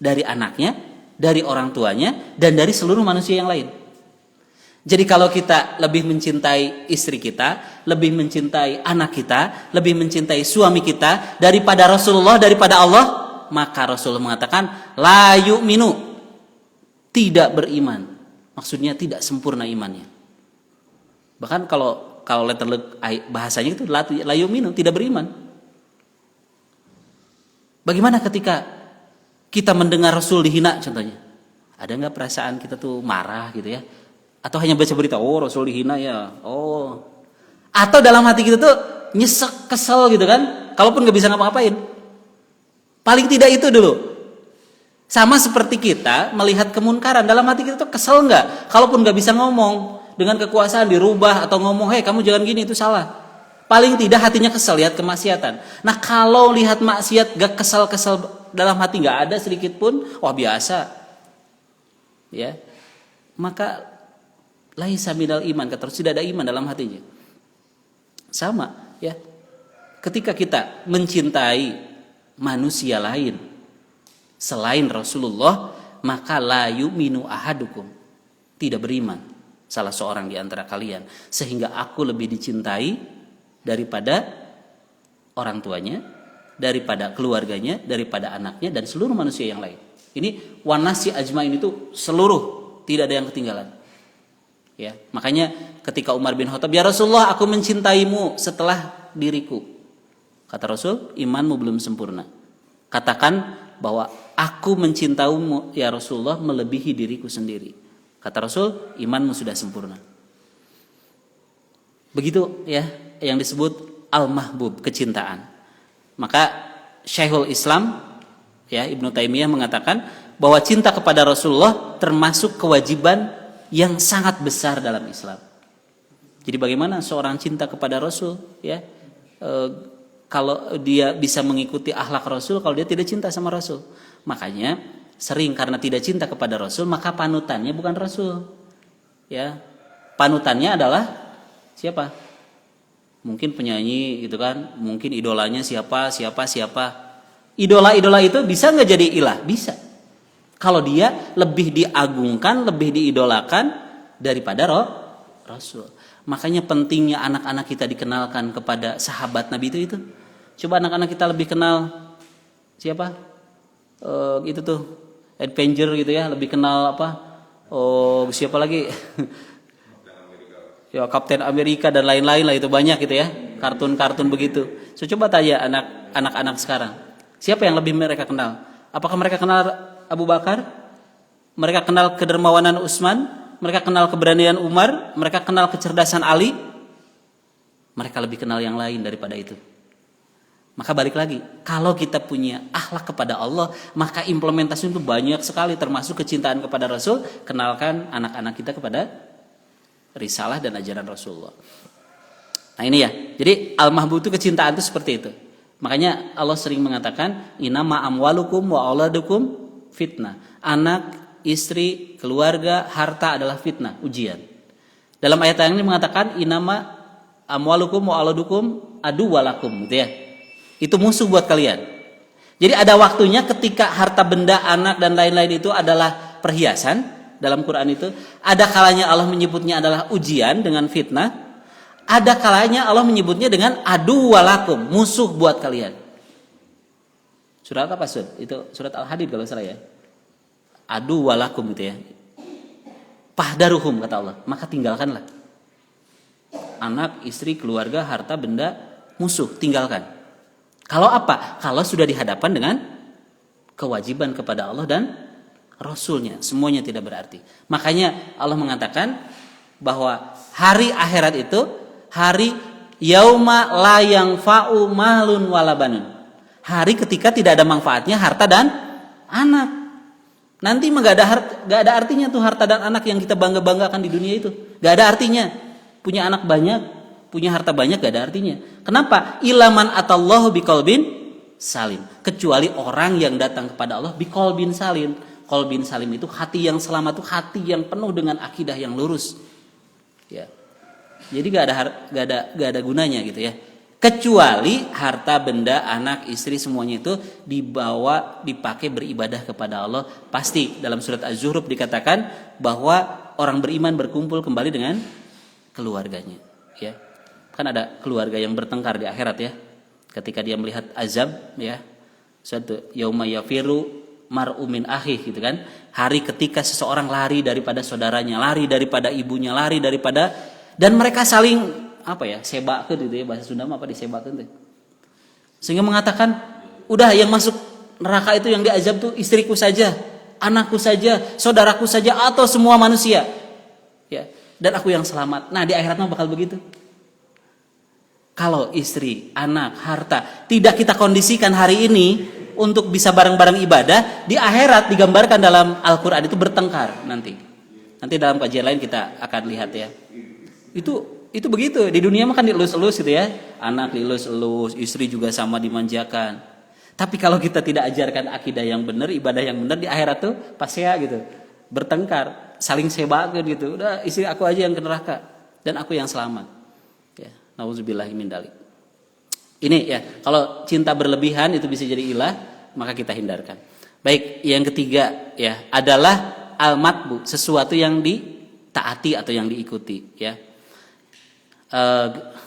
Dari anaknya, dari orang tuanya, dan dari seluruh manusia yang lain. Jadi kalau kita lebih mencintai istri kita, lebih mencintai anak kita, lebih mencintai suami kita daripada Rasulullah, daripada Allah, maka Rasulullah mengatakan la yu'minu, tidak beriman. Maksudnya tidak sempurna imannya. Bahkan kalau letter bahasanya itu la yu'minu, tidak beriman. Bagaimana ketika kita mendengar Rasul dihina contohnya? Ada nggak perasaan kita tuh marah gitu ya? Atau hanya baca berita, oh Rasul dihina ya, oh. Atau dalam hati kita tuh nyesek, kesel gitu kan? Kalaupun nggak bisa ngapa-ngapain, paling tidak itu dulu. Sama seperti kita melihat kemunkaran, dalam hati kita tuh kesel nggak? Kalaupun nggak bisa ngomong, dengan kekuasaan dirubah atau ngomong, hei kamu jangan gini, itu salah. Paling tidak hatinya kesel lihat kemaksiatan. Nah kalau lihat maksiat gak kesel-kesel dalam hati nggak ada sedikit pun, wah biasa, ya, maka laisa minal iman, kata Rasul, tidak ada iman dalam hatinya. Sama, ya. Ketika kita mencintai manusia lain selain Rasulullah, maka la yu'minu ahadukum, tidak beriman salah seorang di antara kalian, sehingga aku lebih dicintai daripada orang tuanya, daripada keluarganya, daripada anaknya, dan seluruh manusia yang lain. Ini wanasi ajmain itu seluruh, tidak ada yang ketinggalan. Ya, makanya ketika Umar bin Khattab, ya Rasulullah, aku mencintaimu setelah diriku. Kata Rasul, imanmu belum sempurna. Katakan bahwa aku mencintaimu ya Rasulullah melebihi diriku sendiri. Kata Rasul, imanmu sudah sempurna. Begitu ya yang disebut al-mahbub, kecintaan. Maka Syekhul Islam ya Ibnu Taimiyah mengatakan bahwa cinta kepada Rasulullah termasuk kewajiban yang sangat besar dalam Islam. Jadi bagaimana seorang cinta kepada Rasul, ya, kalau dia bisa mengikuti akhlak Rasul, kalau dia tidak cinta sama Rasul. Makanya sering karena tidak cinta kepada Rasul, maka panutannya bukan Rasul, ya, panutannya adalah siapa? Mungkin penyanyi gitu kan, mungkin idolanya siapa. Idola itu bisa nggak jadi ilah? Bisa. Kalau dia lebih diagungkan, lebih diidolakan daripada Rasul. Makanya pentingnya anak-anak kita dikenalkan kepada sahabat Nabi itu. Coba anak-anak kita lebih kenal siapa? Gitu tuh, Avenger gitu ya, lebih kenal apa? Siapa lagi? Ya, Kapten Amerika dan lain-lain lah, itu banyak gitu ya, kartun-kartun begitu. So coba tanya anak-anak sekarang, siapa yang lebih mereka kenal? Apakah mereka kenal Abu Bakar? Mereka kenal kedermawanan Utsman? Mereka kenal keberanian Umar? Mereka kenal kecerdasan Ali? Mereka lebih kenal yang lain daripada itu. Maka balik lagi, kalau kita punya akhlak kepada Allah, maka implementasi itu banyak sekali, termasuk kecintaan kepada Rasul. Kenalkan anak-anak kita kepada risalah dan ajaran Rasulullah. Nah ini ya, jadi al-mahbub itu kecintaan itu seperti itu. Makanya Allah sering mengatakan, inama amwalukum wa auladukum fitnah. Anak, istri, keluarga, harta adalah fitnah, ujian. Dalam ayat yang ini mengatakan, inama amwalukum wa auladukum adu walakum, gitu ya. Itu musuh buat kalian. Jadi ada waktunya ketika harta benda, anak dan lain-lain itu adalah perhiasan. Dalam Quran itu ada kalanya Allah menyebutnya adalah ujian dengan fitnah, ada kalanya Allah menyebutnya dengan adu walakum, musuh buat kalian. Surat apa Sud? Itu surat Al-Hadid kalau salah ya. Adu walakum gitu ya. Fahdaruhum kata Allah, maka tinggalkanlah. Anak, istri, keluarga, harta benda, musuh, tinggalkan. Kalau apa? Kalau sudah dihadapkan dengan kewajiban kepada Allah dan Rasulnya, semuanya tidak berarti. Makanya Allah mengatakan bahwa hari akhirat itu hari yauma la yanfa'u malun wala banun. Hari ketika tidak ada manfaatnya harta dan anak. Nanti enggak ada artinya tuh harta dan anak yang kita bangga-banggakan di dunia itu. Enggak ada artinya. Punya anak banyak, punya harta banyak enggak ada artinya. Kenapa? Ilaman atallahu biqalbin salim. Kecuali orang yang datang kepada Allah biqalbin salim. Qalbin salim itu hati yang selamat, itu hati yang penuh dengan akidah yang lurus. Ya. Jadi gak ada gunanya gitu ya. Kecuali harta benda, anak, istri semuanya itu dipakai beribadah kepada Allah. Pasti dalam surat Az-Zukhruf dikatakan bahwa orang beriman berkumpul kembali dengan keluarganya, ya. Kan ada keluarga yang bertengkar di akhirat ya. Ketika dia melihat azab ya. Suatu yauma yafiru mar'u min akhi gitu kan. Hari ketika seseorang lari daripada saudaranya, lari daripada ibunya, lari daripada, dan mereka saling apa ya, sebakeun gitu ya, bahasa Sunda apa disebakeun teh. Sehingga mengatakan, udah yang masuk neraka itu yang diazab tuh istriku saja, anakku saja, saudaraku saja, atau semua manusia. Ya, dan aku yang selamat. Nah, di akhirat mah bakal begitu. Kalau istri, anak, harta tidak kita kondisikan hari ini untuk bisa bareng-bareng ibadah, di akhirat digambarkan dalam Al-Quran itu bertengkar nanti. Nanti dalam kajian lain kita akan lihat ya. Itu begitu. Di dunia mah kan dielus-elus gitu ya. Anak dielus-elus, istri juga sama dimanjakan. Tapi kalau kita tidak ajarkan akidah yang benar, ibadah yang benar, di akhirat tuh pasti ya gitu, bertengkar, saling sebakan gitu. Udah istri aku aja yang ke neraka dan aku yang selamat. Ya, nauzubillahi min dzalik. Ini ya, kalau cinta berlebihan itu bisa jadi ilah, maka kita hindarkan. Baik, yang ketiga ya adalah al-matbu, sesuatu yang ditaati atau yang diikuti ya.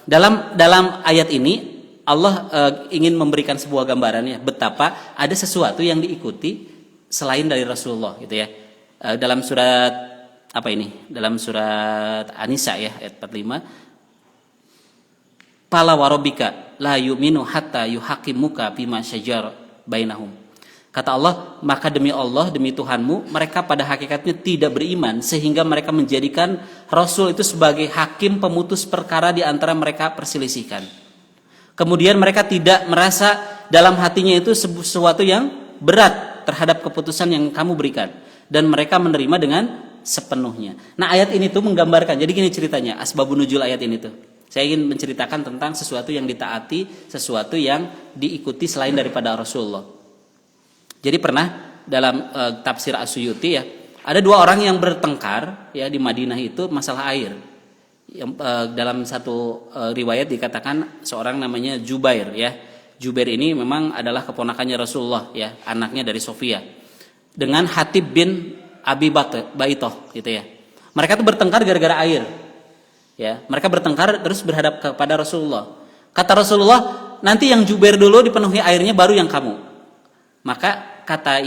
Dalam ayat ini Allah ingin memberikan sebuah gambaran ya betapa ada sesuatu yang diikuti selain dari Rasulullah gitu ya. Dalam surat apa ini? Dalam surat An-Nisa ya ayat 45. Fala warabbika la yu'minu hatta yuhaqimuka bima syajara bainahum. Kata Allah, maka demi Allah, demi Tuhanmu, mereka pada hakikatnya tidak beriman sehingga mereka menjadikan Rasul itu sebagai hakim pemutus perkara di antara mereka perselisihkan. Kemudian mereka tidak merasa dalam hatinya itu sesuatu yang berat terhadap keputusan yang kamu berikan. Dan mereka menerima dengan sepenuhnya. Nah ayat ini tuh menggambarkan, jadi gini ceritanya, asbabun nuzul ayat ini tuh. Saya ingin menceritakan tentang sesuatu yang ditaati, sesuatu yang diikuti selain daripada Rasulullah. Jadi pernah dalam tafsir As-Suyuti ya, ada dua orang yang bertengkar ya di Madinah itu masalah air. Dalam satu riwayat dikatakan seorang namanya Jubair ya. Jubair ini memang adalah keponakannya Rasulullah ya, anaknya dari Sofia. Dengan Hatib bin Abi Baitoh gitu ya. Mereka tuh bertengkar gara-gara air. Ya, mereka bertengkar terus berhadap kepada Rasulullah. Kata Rasulullah, nanti yang Jubair dulu dipenuhi airnya baru yang kamu. Maka kata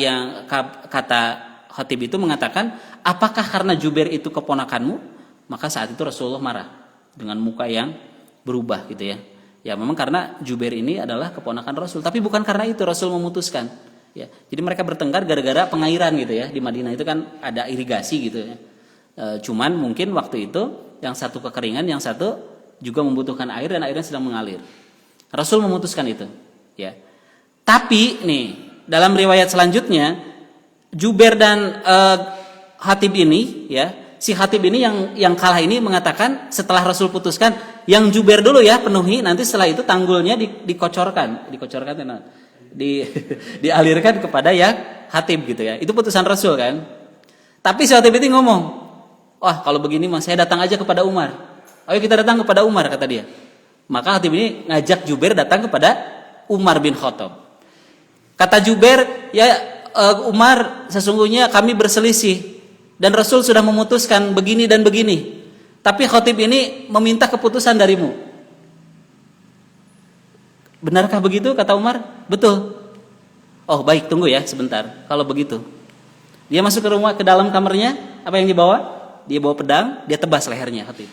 Hatib itu mengatakan, apakah karena Jubair itu keponakanmu? Maka saat itu Rasulullah marah dengan muka yang berubah gitu ya. Ya memang karena Jubair ini adalah keponakan Rasul, tapi bukan karena itu Rasul memutuskan. Ya, jadi mereka bertengkar gara-gara pengairan gitu ya. Di Madinah itu kan ada irigasi gitu ya. Cuman mungkin waktu itu yang satu kekeringan, yang satu juga membutuhkan air dan airnya sedang mengalir. Rasul memutuskan itu. Ya. Tapi nih dalam riwayat selanjutnya Jubair dan Hatib ini ya. Si Hatib ini yang kalah ini mengatakan setelah Rasul putuskan yang Jubair dulu ya penuhi, nanti setelah itu tanggulnya dialirkan kepada yang Hatib gitu ya. Itu putusan Rasul kan. Tapi si Hatib itu ngomong, wah kalau begini mas saya datang aja kepada Umar. Ayo kita datang kepada Umar kata dia. Maka Hatib ini ngajak Jubair datang kepada Umar bin Khattab. Kata Jubair, ya Umar sesungguhnya kami berselisih. Dan Rasul sudah memutuskan begini dan begini. Tapi Khatib ini meminta keputusan darimu. Benarkah begitu kata Umar? Betul. Oh baik tunggu ya sebentar. Kalau begitu. Dia masuk ke dalam kamarnya. Apa yang dibawa? Dia bawa pedang. Dia tebas lehernya Khatib.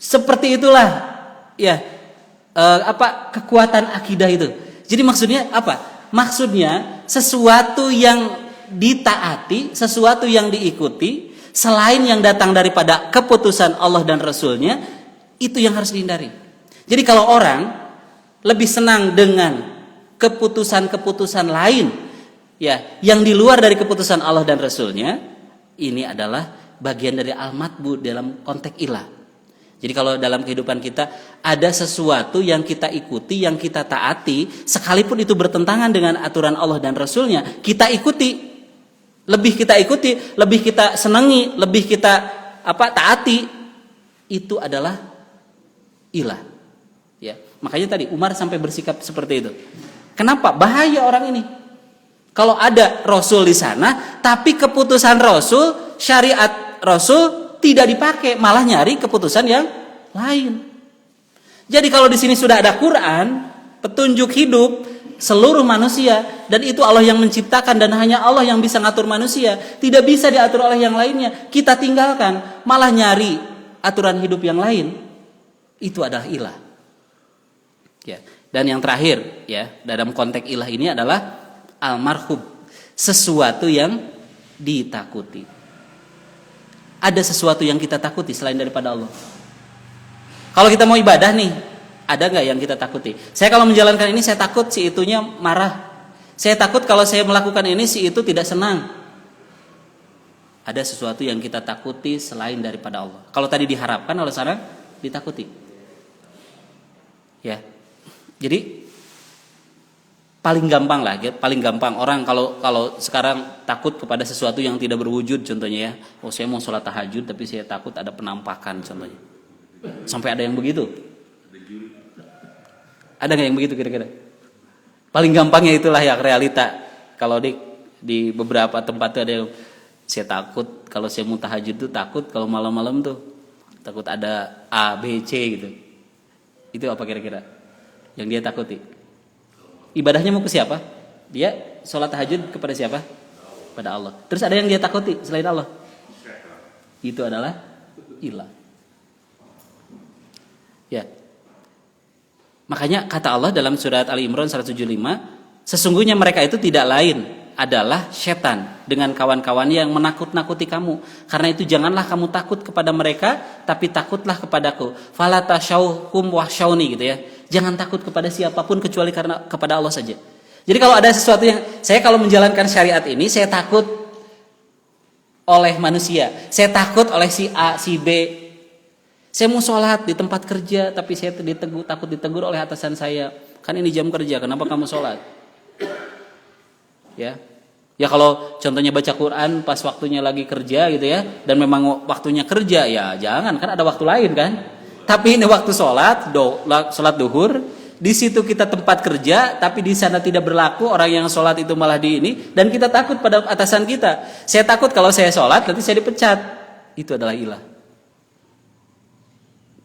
Seperti itulah ya kekuatan akidah itu. Jadi maksudnya apa? Maksudnya sesuatu yang ditaati, sesuatu yang diikuti selain yang datang daripada keputusan Allah dan Rasulnya, itu yang harus dihindari. Jadi kalau orang lebih senang dengan keputusan-keputusan lain ya yang di luar dari keputusan Allah dan Rasulnya, ini adalah bagian dari al-matbu dalam konteks ilah. Jadi kalau dalam kehidupan kita ada sesuatu yang kita ikuti, yang kita taati, sekalipun itu bertentangan dengan aturan Allah dan Rasulnya, kita ikuti. Lebih kita ikuti, lebih kita senangi, lebih kita taati, itu adalah ilah. Ya, makanya tadi Umar sampai bersikap seperti itu. Kenapa? Bahaya orang ini. Kalau ada Rasul di sana, tapi keputusan Rasul, syariat Rasul tidak dipakai, malah nyari keputusan yang lain. Jadi kalau di sini sudah ada Quran, petunjuk hidup seluruh manusia, dan itu Allah yang menciptakan dan hanya Allah yang bisa ngatur manusia, tidak bisa diatur oleh yang lainnya, kita tinggalkan malah nyari aturan hidup yang lain, itu adalah ilah ya. Dan yang terakhir ya dalam konteks ilah ini adalah al-marhub, sesuatu yang ditakuti. Ada sesuatu yang kita takuti selain daripada Allah. Kalau kita mau ibadah nih, ada nggak yang kita takuti? Saya kalau menjalankan ini saya takut si itunya marah. Saya takut kalau saya melakukan ini si itu tidak senang. Ada sesuatu yang kita takuti selain daripada Allah. Kalau tadi diharapkan, oleh sekarang ditakuti. Ya. Jadi Paling gampang lah, paling gampang orang kalau sekarang takut kepada sesuatu yang tidak berwujud contohnya ya. Oh saya mau sholat tahajud tapi saya takut ada penampakan contohnya. Sampai ada yang begitu. Ada nggak yang begitu kira-kira? Paling gampangnya itulah yang realita. Kalau di beberapa tempat tuh ada yang saya takut kalau saya mau tahajud tuh takut kalau malam-malam tuh takut ada A, B, C gitu. Itu apa kira-kira yang dia takuti? Ibadahnya mau ke siapa? Dia sholat tahajud kepada siapa? Pada Allah. Terus ada yang dia takuti selain Allah? Itu adalah ilah. Ya. Makanya kata Allah dalam surat Ali Imran 175, sesungguhnya mereka itu tidak lain adalah setan dengan kawan-kawannya yang menakut-nakuti kamu. Karena itu janganlah kamu takut kepada mereka, tapi takutlah kepadaku. Fala tashauhum wahsyauni gitu ya. Jangan takut kepada siapapun kecuali karena kepada Allah saja. Jadi kalau ada sesuatu yang saya kalau menjalankan syariat ini saya takut oleh manusia, saya takut oleh si A, si B. Saya mau sholat di tempat kerja tapi saya takut ditegur oleh atasan saya. Kan ini jam kerja, kenapa kamu sholat? Ya. Ya kalau contohnya baca Quran pas waktunya lagi kerja gitu ya, dan memang waktunya kerja ya jangan, kan ada waktu lain kan. Tapi ini waktu sholat duhur, di situ kita tempat kerja, tapi di sana tidak berlaku orang yang sholat itu malah di ini, dan kita takut pada atasan kita. Saya takut kalau saya sholat nanti saya dipecat. Itu adalah ilah.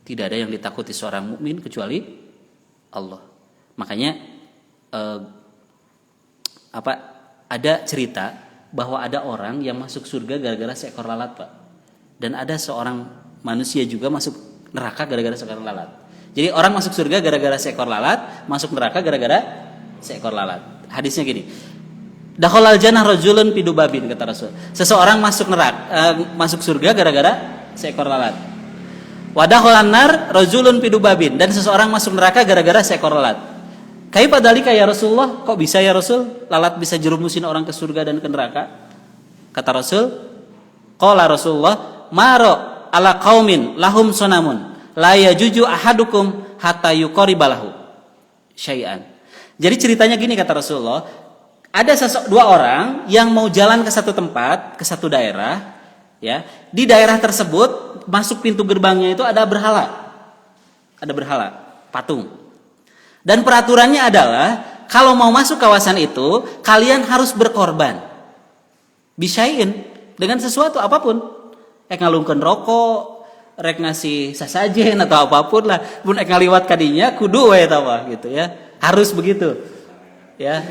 Tidak ada yang ditakuti seorang mukmin kecuali Allah. Makanya ada cerita bahwa ada orang yang masuk surga gara-gara seekor lalat, Pak. Dan ada seorang manusia juga masuk neraka gara-gara seekor lalat. Jadi orang masuk surga gara-gara seekor lalat, masuk neraka gara-gara seekor lalat. Hadisnya gini. Dakhalal jannah rajulun bidubabin kata Rasul. Seseorang masuk neraka masuk surga gara-gara seekor lalat. Wadakhalan nar rajulun bidubabin, dan seseorang masuk neraka gara-gara seekor lalat. Kaifa dzalika ya Rasulullah? Kok bisa ya Rasul? Lalat bisa jerumusin orang ke surga dan ke neraka? Kata Rasul, qala Rasulullah, "Maro ala qaumin lahum sunamun, la yajuju ahadukum hatta yuqaribalahu syai'an." Jadi ceritanya gini kata Rasulullah, ada dua orang yang mau jalan ke satu tempat, ke satu daerah, ya. Di daerah tersebut masuk pintu gerbangnya itu ada berhala. Ada berhala, patung. Dan peraturannya adalah kalau mau masuk kawasan itu kalian harus berkorban. Bisain dengan sesuatu apapun. Ngalungkeun rokok, rek ngasih sasajen atau apapun lah. Mun ngaliwat kadinya kudu we tawa gitu ya. Harus begitu. Ya.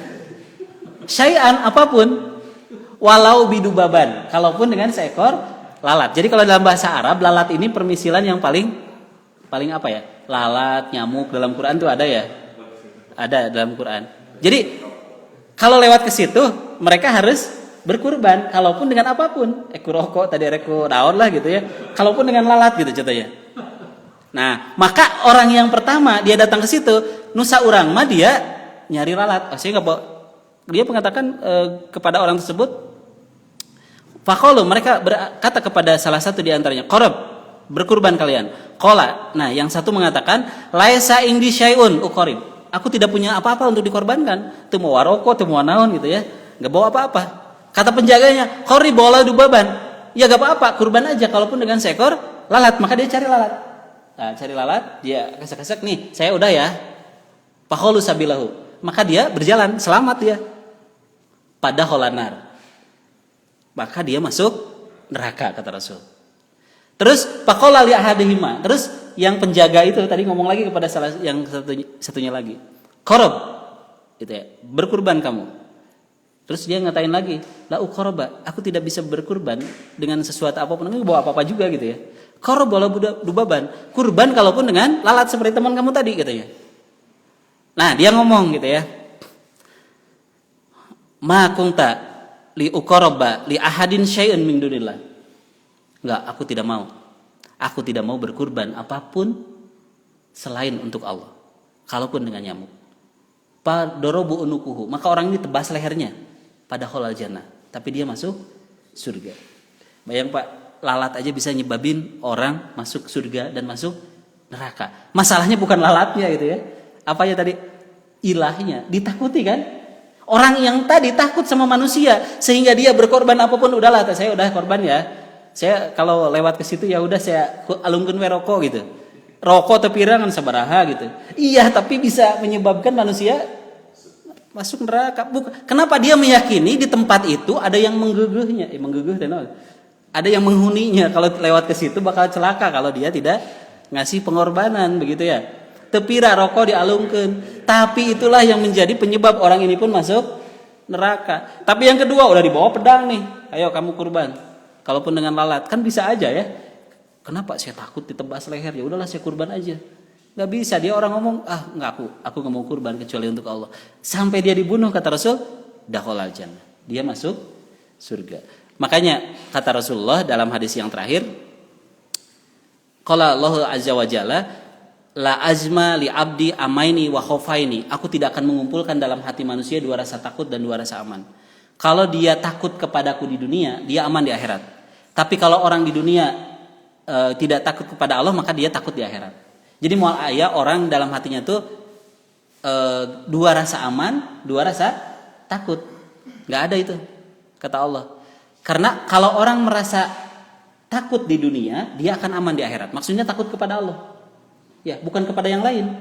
Syai'an apapun, walau bidubaban, kalaupun dengan seekor lalat. Jadi kalau dalam bahasa Arab lalat ini permisilan yang paling apa ya? Lalat, nyamuk dalam Quran tuh ada ya? Ada dalam Quran. Jadi kalau lewat ke situ mereka harus berkurban, kalaupun dengan apapun. Eku rokok tadi reku daun lah gitu ya. Kalaupun dengan lalat gitu contohnya. Nah, maka orang yang pertama dia datang ke situ, nusa urang mah dia nyari lalat. Saya enggak dia mengatakan kepada orang tersebut, faqalu, mereka berkata kepada salah satu di antaranya, "Qarab, berkurban kalian." Qala, nah yang satu mengatakan, "Laisa indi syai'un uqarib." Aku tidak punya apa-apa untuk dikorbankan. Teu mau waroko, teu mau naon gitu ya. Enggak bawa apa-apa. Kata penjaganya, "Qarib wala dubaban." Ya enggak apa-apa, kurban aja kalaupun dengan seekor lalat. Maka dia cari lalat. Nah, cari lalat, dia kesek-kesek nih, saya udah ya. Faqalu sabilahu. Maka dia berjalan, selamat dia. Pada holanar. Maka dia masuk neraka kata Rasul. Terus faqala li ahadihima. Terus yang penjaga itu tadi ngomong lagi kepada salah yang satunya lagi. Qarab. Gitu ya. Berkurban kamu. Terus dia ngatain lagi, "La uqaraba, aku tidak bisa berkurban dengan sesuatu apapun, enggak bawa apa-apa juga gitu ya." Qarab wala dubaban. Kurban kalaupun dengan lalat seperti teman kamu tadi katanya. Nah, dia ngomong gitu ya. Ma kunta li uqaraba li ahadin syai'un min dunillah. Enggak, aku tidak mau. Aku tidak mau berkurban apapun selain untuk Allah. Kalaupun dengan nyamuk. Padorobu unukuhu. Maka orang ini tebas lehernya pada kholal jannah. Tapi dia masuk surga. Bayang Pak, lalat aja bisa nyebabin orang masuk surga dan masuk neraka. Masalahnya bukan lalatnya gitu ya. Apa ya tadi? ilahnya ditakuti kan? Orang yang tadi takut sama manusia sehingga dia berkorban apapun, udahlah saya udah korban ya. Saya kalau lewat ke situ ya udah saya alungkeun we rokok gitu. Rokok tapi kan sabaraha gitu. Iya, tapi bisa menyebabkan manusia masuk neraka. Kenapa dia meyakini di tempat itu ada yang menggugurnya? Menggugur ada yang menghuninya. Kalau lewat ke situ bakal celaka kalau dia tidak ngasih pengorbanan begitu ya. Tepira rokok dialungkeun. Tapi itulah yang menjadi penyebab orang ini pun masuk neraka. Tapi yang kedua udah dibawa pedang nih. Ayo kamu kurban. Kalaupun dengan lalat kan bisa aja ya. Kenapa saya takut ditebas leher? Ya udahlah saya kurban aja. Nggak bisa, dia orang ngomong, nggak aku nggak mau kurban kecuali untuk Allah. Sampai dia dibunuh kata Rasul, dakhalal jannah. Dia masuk surga. Makanya kata Rasulullah dalam hadis yang terakhir, qala Allah azza wa jalla, la azma li abdi amaini wa khaufaini. Aku tidak akan mengumpulkan dalam hati manusia dua rasa takut dan dua rasa aman. Kalau dia takut kepadaku di dunia, dia aman di akhirat. Tapi kalau orang di dunia tidak takut kepada Allah, maka dia takut di akhirat. Jadi mual ayah orang dalam hatinya tuh dua rasa aman, dua rasa takut. Nggak ada itu kata Allah. Karena kalau orang merasa takut di dunia, dia akan aman di akhirat. Maksudnya takut kepada Allah. Ya, bukan kepada yang lain.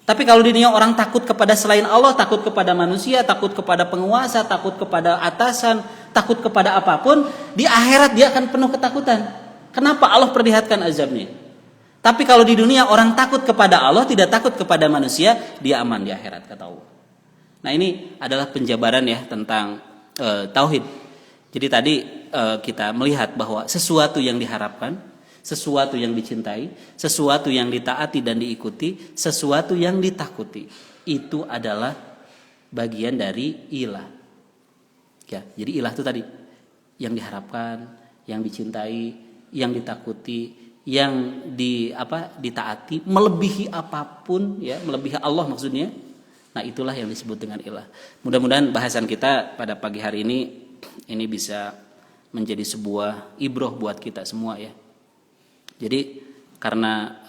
Tapi kalau di dunia orang takut kepada selain Allah, takut kepada manusia, takut kepada penguasa, takut kepada atasan, takut kepada apapun, di akhirat dia akan penuh ketakutan. Kenapa Allah perlihatkan azabnya? Tapi kalau di dunia orang takut kepada Allah, tidak takut kepada manusia, dia aman di akhirat kata Allah. Nah, ini adalah penjabaran ya tentang tauhid. Jadi tadi kita melihat bahwa sesuatu yang diharapkan, sesuatu yang dicintai, sesuatu yang ditaati dan diikuti, sesuatu yang ditakuti, itu adalah bagian dari ilah. Ya, jadi ilah itu tadi yang diharapkan, yang dicintai, yang ditakuti, yang ditaati, melebihi apapun ya, melebihi Allah maksudnya. Nah, itulah yang disebut dengan ilah. Mudah-mudahan bahasan kita pada pagi hari ini bisa menjadi sebuah ibroh buat kita semua ya. Jadi karena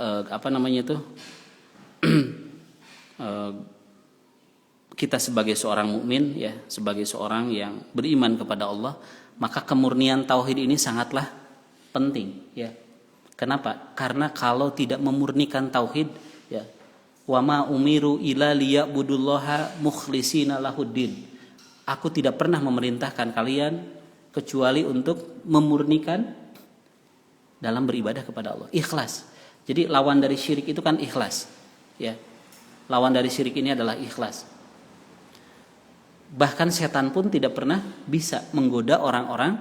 kita sebagai seorang mukmin ya, sebagai seorang yang beriman kepada Allah, maka kemurnian tauhid ini sangatlah penting ya. Kenapa? Karena kalau tidak memurnikan tauhid ya, wa ma umiru illa liya'budullaha mukhlishina lahuddin. Aku tidak pernah memerintahkan kalian kecuali untuk memurnikan dalam beribadah kepada Allah. Ikhlas. Jadi lawan dari syirik itu kan ikhlas. Ya. Lawan dari syirik ini adalah ikhlas. Bahkan setan pun tidak pernah bisa menggoda orang-orang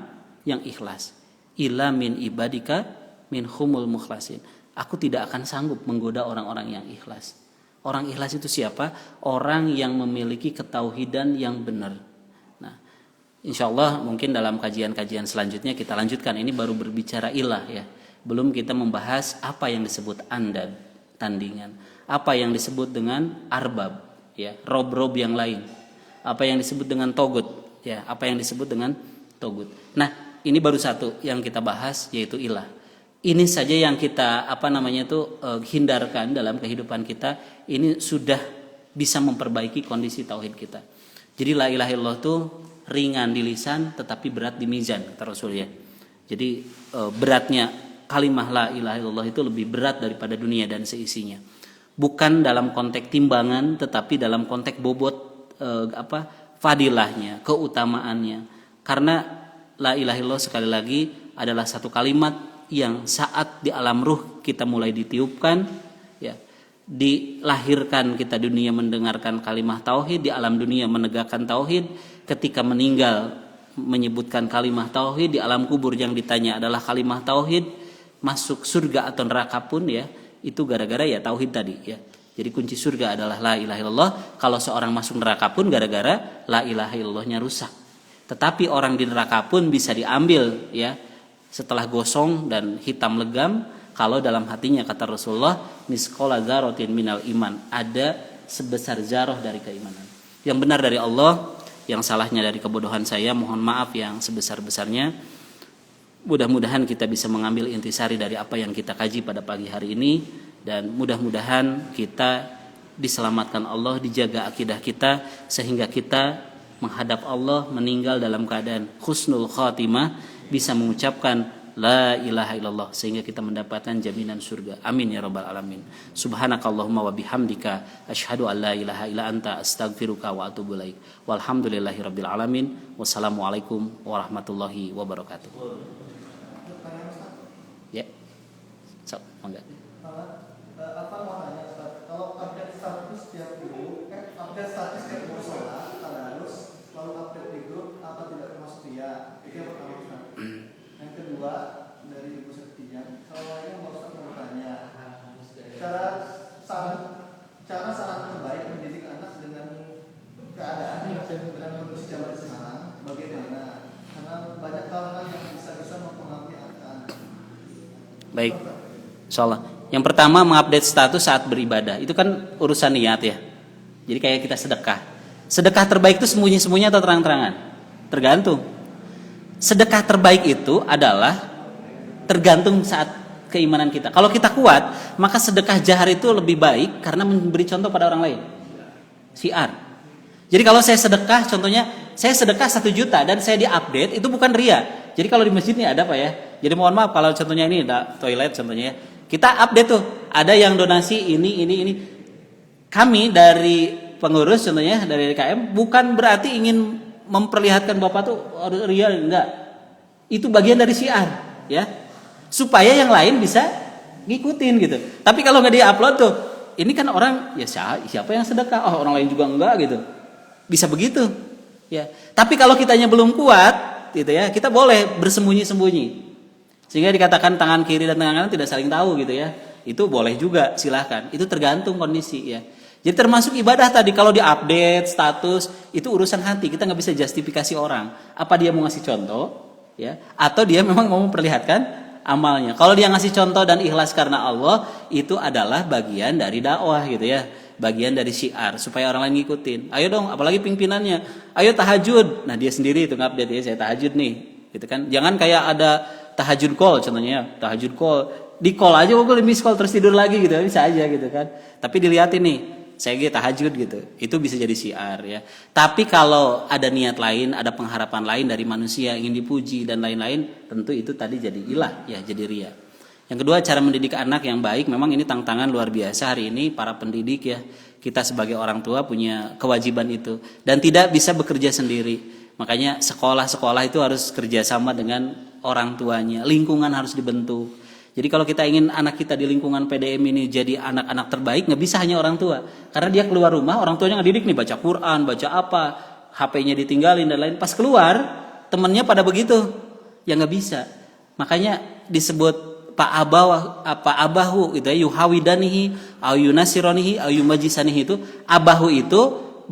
yang ikhlas. Illa min ibadika min humul mukhlasin. Aku tidak akan sanggup menggoda orang-orang yang ikhlas. Orang ikhlas itu siapa? Orang yang memiliki ketauhidan yang benar. Nah, insyaallah mungkin dalam kajian-kajian selanjutnya kita lanjutkan. Ini baru berbicara ilah ya. Belum kita membahas apa yang disebut andad, tandingan. Apa yang disebut dengan arbab, ya, rob-rob yang lain. Apa yang disebut dengan togut, ya, apa yang disebut dengan togut. Nah, ini baru satu yang kita bahas yaitu ilah. Ini saja yang kita hindarkan dalam kehidupan kita. Ini sudah bisa memperbaiki kondisi tauhid kita. Jadi la ilaha illallah itu ringan di lisan tetapi berat di mizan kata Rasul ya. Jadi beratnya kalimah la ilaha illallah itu lebih berat daripada dunia dan seisinya. Bukan dalam konteks timbangan tetapi dalam konteks bobot fadilahnya, keutamaannya. Karena la ilaha illallah sekali lagi adalah satu kalimat yang saat di alam ruh kita mulai ditiupkan ya, dilahirkan kita dunia mendengarkan kalimah tauhid, di alam dunia menegakkan tauhid, ketika meninggal menyebutkan kalimah tauhid, di alam kubur yang ditanya adalah kalimah tauhid, masuk surga atau neraka pun ya itu gara-gara ya tauhid tadi ya. Jadi kunci surga adalah la ilaha illallah. Kalau seorang masuk neraka pun gara-gara la ilaha illallahnya rusak. Tetapi orang di neraka pun bisa diambil ya setelah gosong dan hitam legam kalau dalam hatinya kata Rasulullah misqala dzarratin minal iman, ada sebesar zarah dari keimanan. Yang benar dari Allah, yang salahnya dari kebodohan saya, mohon maaf yang sebesar-besarnya. Mudah-mudahan kita bisa mengambil intisari dari apa yang kita kaji pada pagi hari ini, dan mudah-mudahan kita diselamatkan Allah, dijaga akidah kita sehingga kita menghadap Allah meninggal dalam keadaan husnul khatimah, bisa mengucapkan la ilaha illallah sehingga kita mendapatkan jaminan surga. Amin ya rabbal alamin. Subhanakallahumma wa bihamdika asyhadu an la ilaha illa anta astaghfiruka wa atubu ilaik. Walhamdulillahi rabbil alamin. Wassalamualaikum warahmatullahi wabarakatuh. Ya. So, enggak. Apa makanya Ustaz? Kalau update status tiap minggu, update status tiap minggu sholat, tadarus, lalu update di grup, apa tidak termasuk dia? Itu yang pertama Ustaz. Yang kedua dari Ibu Septian, kalau lainnya mau Ustaz bertanya, cara saran terbaik mendidik anak dengan keadaan dengan kondisi zaman sekarang bagaimana? Karena banyak hal yang bisa mempengaruhi anak-anak. Baik, insyaallah. Yang pertama mengupdate status saat beribadah. Itu kan urusan niat ya. Jadi kayak kita sedekah. Sedekah terbaik itu sembunyi-sembunyi atau terang-terangan? Tergantung. Sedekah terbaik itu adalah tergantung saat keimanan kita. Kalau kita kuat, maka sedekah jahar itu lebih baik karena memberi contoh pada orang lain. Syiar. Jadi kalau saya sedekah, contohnya saya sedekah 1 juta dan saya diupdate, itu bukan ria. Jadi kalau di masjid ini ada apa ya? Jadi mohon maaf kalau contohnya ini ada toilet contohnya ya. Kita update tuh, ada yang donasi ini. Kami dari pengurus contohnya dari DKM bukan berarti ingin memperlihatkan Bapak tuh ria, enggak. Itu bagian dari syiar, ya. Supaya yang lain bisa ngikutin gitu. Tapi kalau nggak di-upload tuh, ini kan orang ya siapa yang sedekah? Oh, orang lain juga enggak gitu. Bisa begitu, ya. Tapi kalau kitanya belum kuat, gitu ya, kita boleh bersembunyi-sembunyi. Sehingga dikatakan tangan kiri dan tangan kanan tidak saling tahu gitu ya. Itu boleh juga, silahkan. Itu tergantung kondisi ya. Jadi termasuk ibadah tadi, kalau diupdate status itu urusan hati, kita nggak bisa justifikasi orang. Apa dia mau ngasih contoh, ya? Atau dia memang mau memperlihatkan amalnya. Kalau dia ngasih contoh dan ikhlas karena Allah, itu adalah bagian dari dakwah gitu ya. Bagian dari syiar supaya orang lain ngikutin. Ayo dong, apalagi pimpinannya. Ayo tahajud. Nah dia sendiri itu ngupdate ya, saya tahajud nih, gitu kan. Jangan kayak ada tahajud call contohnya, tahajud call di call aja gue miss call terus tidur lagi gitu, bisa aja gitu kan. Tapi dilihatin nih, saya gitu tahajud gitu, itu bisa jadi syiar ya. Tapi kalau ada niat lain, ada pengharapan lain dari manusia ingin dipuji dan lain-lain, tentu itu tadi jadi ilah ya, jadi ria. Yang kedua, cara mendidik anak yang baik, memang ini tantangan luar biasa hari ini para pendidik ya. Kita sebagai orang tua punya kewajiban itu dan tidak bisa bekerja sendiri. Makanya sekolah-sekolah itu harus kerjasama dengan orang tuanya, lingkungan harus dibentuk. Jadi kalau kita ingin anak kita di lingkungan PDM ini jadi anak-anak terbaik, nggak bisa hanya orang tua. Karena dia keluar rumah, orang tuanya ngedidik nih, baca Quran, baca apa, HP-nya ditinggalin dan lain. Pas keluar, temennya pada begitu, ya nggak bisa. Makanya disebut Pak Abahu itu ya, yuhawidanihi, ayunasironihi, ayumajisanihi itu. Abahu itu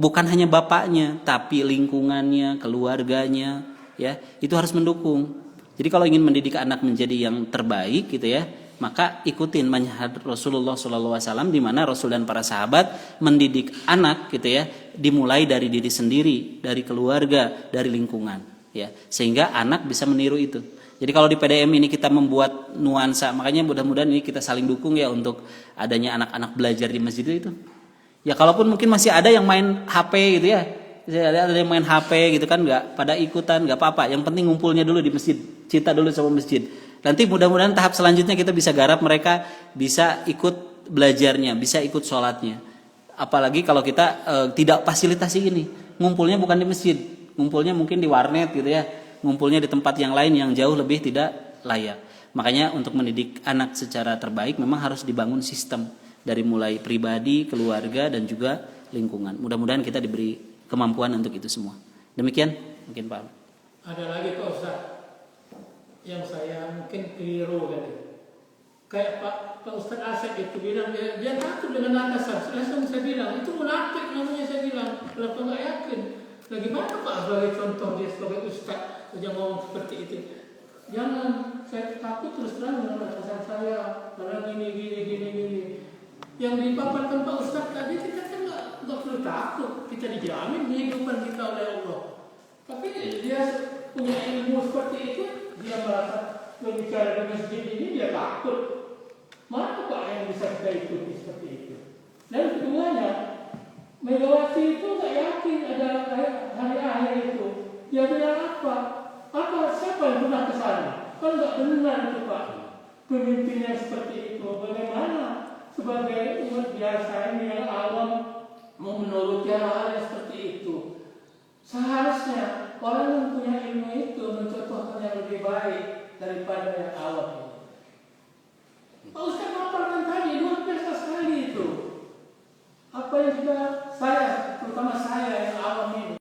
bukan hanya bapaknya, tapi lingkungannya, keluarganya, ya itu harus mendukung. Jadi kalau ingin mendidik anak menjadi yang terbaik gitu ya, maka ikutin manhaj Rasulullah SAW, di mana Rasul dan para sahabat mendidik anak gitu ya, dimulai dari diri sendiri, dari keluarga, dari lingkungan, ya sehingga anak bisa meniru itu. Jadi kalau di PDM ini kita membuat nuansa, makanya mudah-mudahan ini kita saling dukung ya untuk adanya anak-anak belajar di masjid itu. Ya kalaupun mungkin masih ada yang main HP gitu ya, ada yang main HP gitu kan, nggak pada ikutan, nggak apa-apa. Yang penting ngumpulnya dulu di masjid, cinta dulu sama masjid. Nanti mudah-mudahan tahap selanjutnya kita bisa garap mereka bisa ikut belajarnya, bisa ikut sholatnya. Apalagi kalau kita tidak fasilitasi ini, ngumpulnya bukan di masjid, ngumpulnya mungkin di warnet gitu ya, ngumpulnya di tempat yang lain yang jauh lebih tidak layak. Makanya untuk mendidik anak secara terbaik memang harus dibangun sistem dari mulai pribadi, keluarga dan juga lingkungan. Mudah-mudahan kita diberi kemampuan untuk itu semua. Demikian mungkin Pak. Ada lagi Pak Ustaz yang saya mungkin keliru tadi. Kayak Pak Ustaz Asep itu bilang dia takut dengan atasan. Langsung saya bilang itu munafik namanya, saya bilang. Kenapa nggak yakin? Lagi mana Pak sebagai contoh dia sebagai Ustaz yang ngomong seperti itu? Jangan, saya takut terus terang dengan atasan saya karena gini. Yang dipaparkan Pak Ustaz tadi kita kan nggak perlu takut, kita dijamin kehidupan kita oleh Allah. Tapi dia punya ilmu seperti itu, dia merasa berbicara di masjid ini dia takut. Mana Pak yang bisa kita ikuti seperti itu? Dan keduanya, Megawati itu nggak yakin ada hari akhir itu. Dia bilang apa? Siapa yang pernah ke sana? Kan nggak benar itu Pak. Pemimpin yang seperti itu. Bagaimana sebagai umat biasa ini yang awam mau menuruti hal-hal yang seperti itu? Seharusnya orang yang punya ilmu itu mencontohkan yang lebih baik daripada yang awam ini. Pak Ustaz paparkan tadi luar biasa sekali itu. Apa yang saya, terutama saya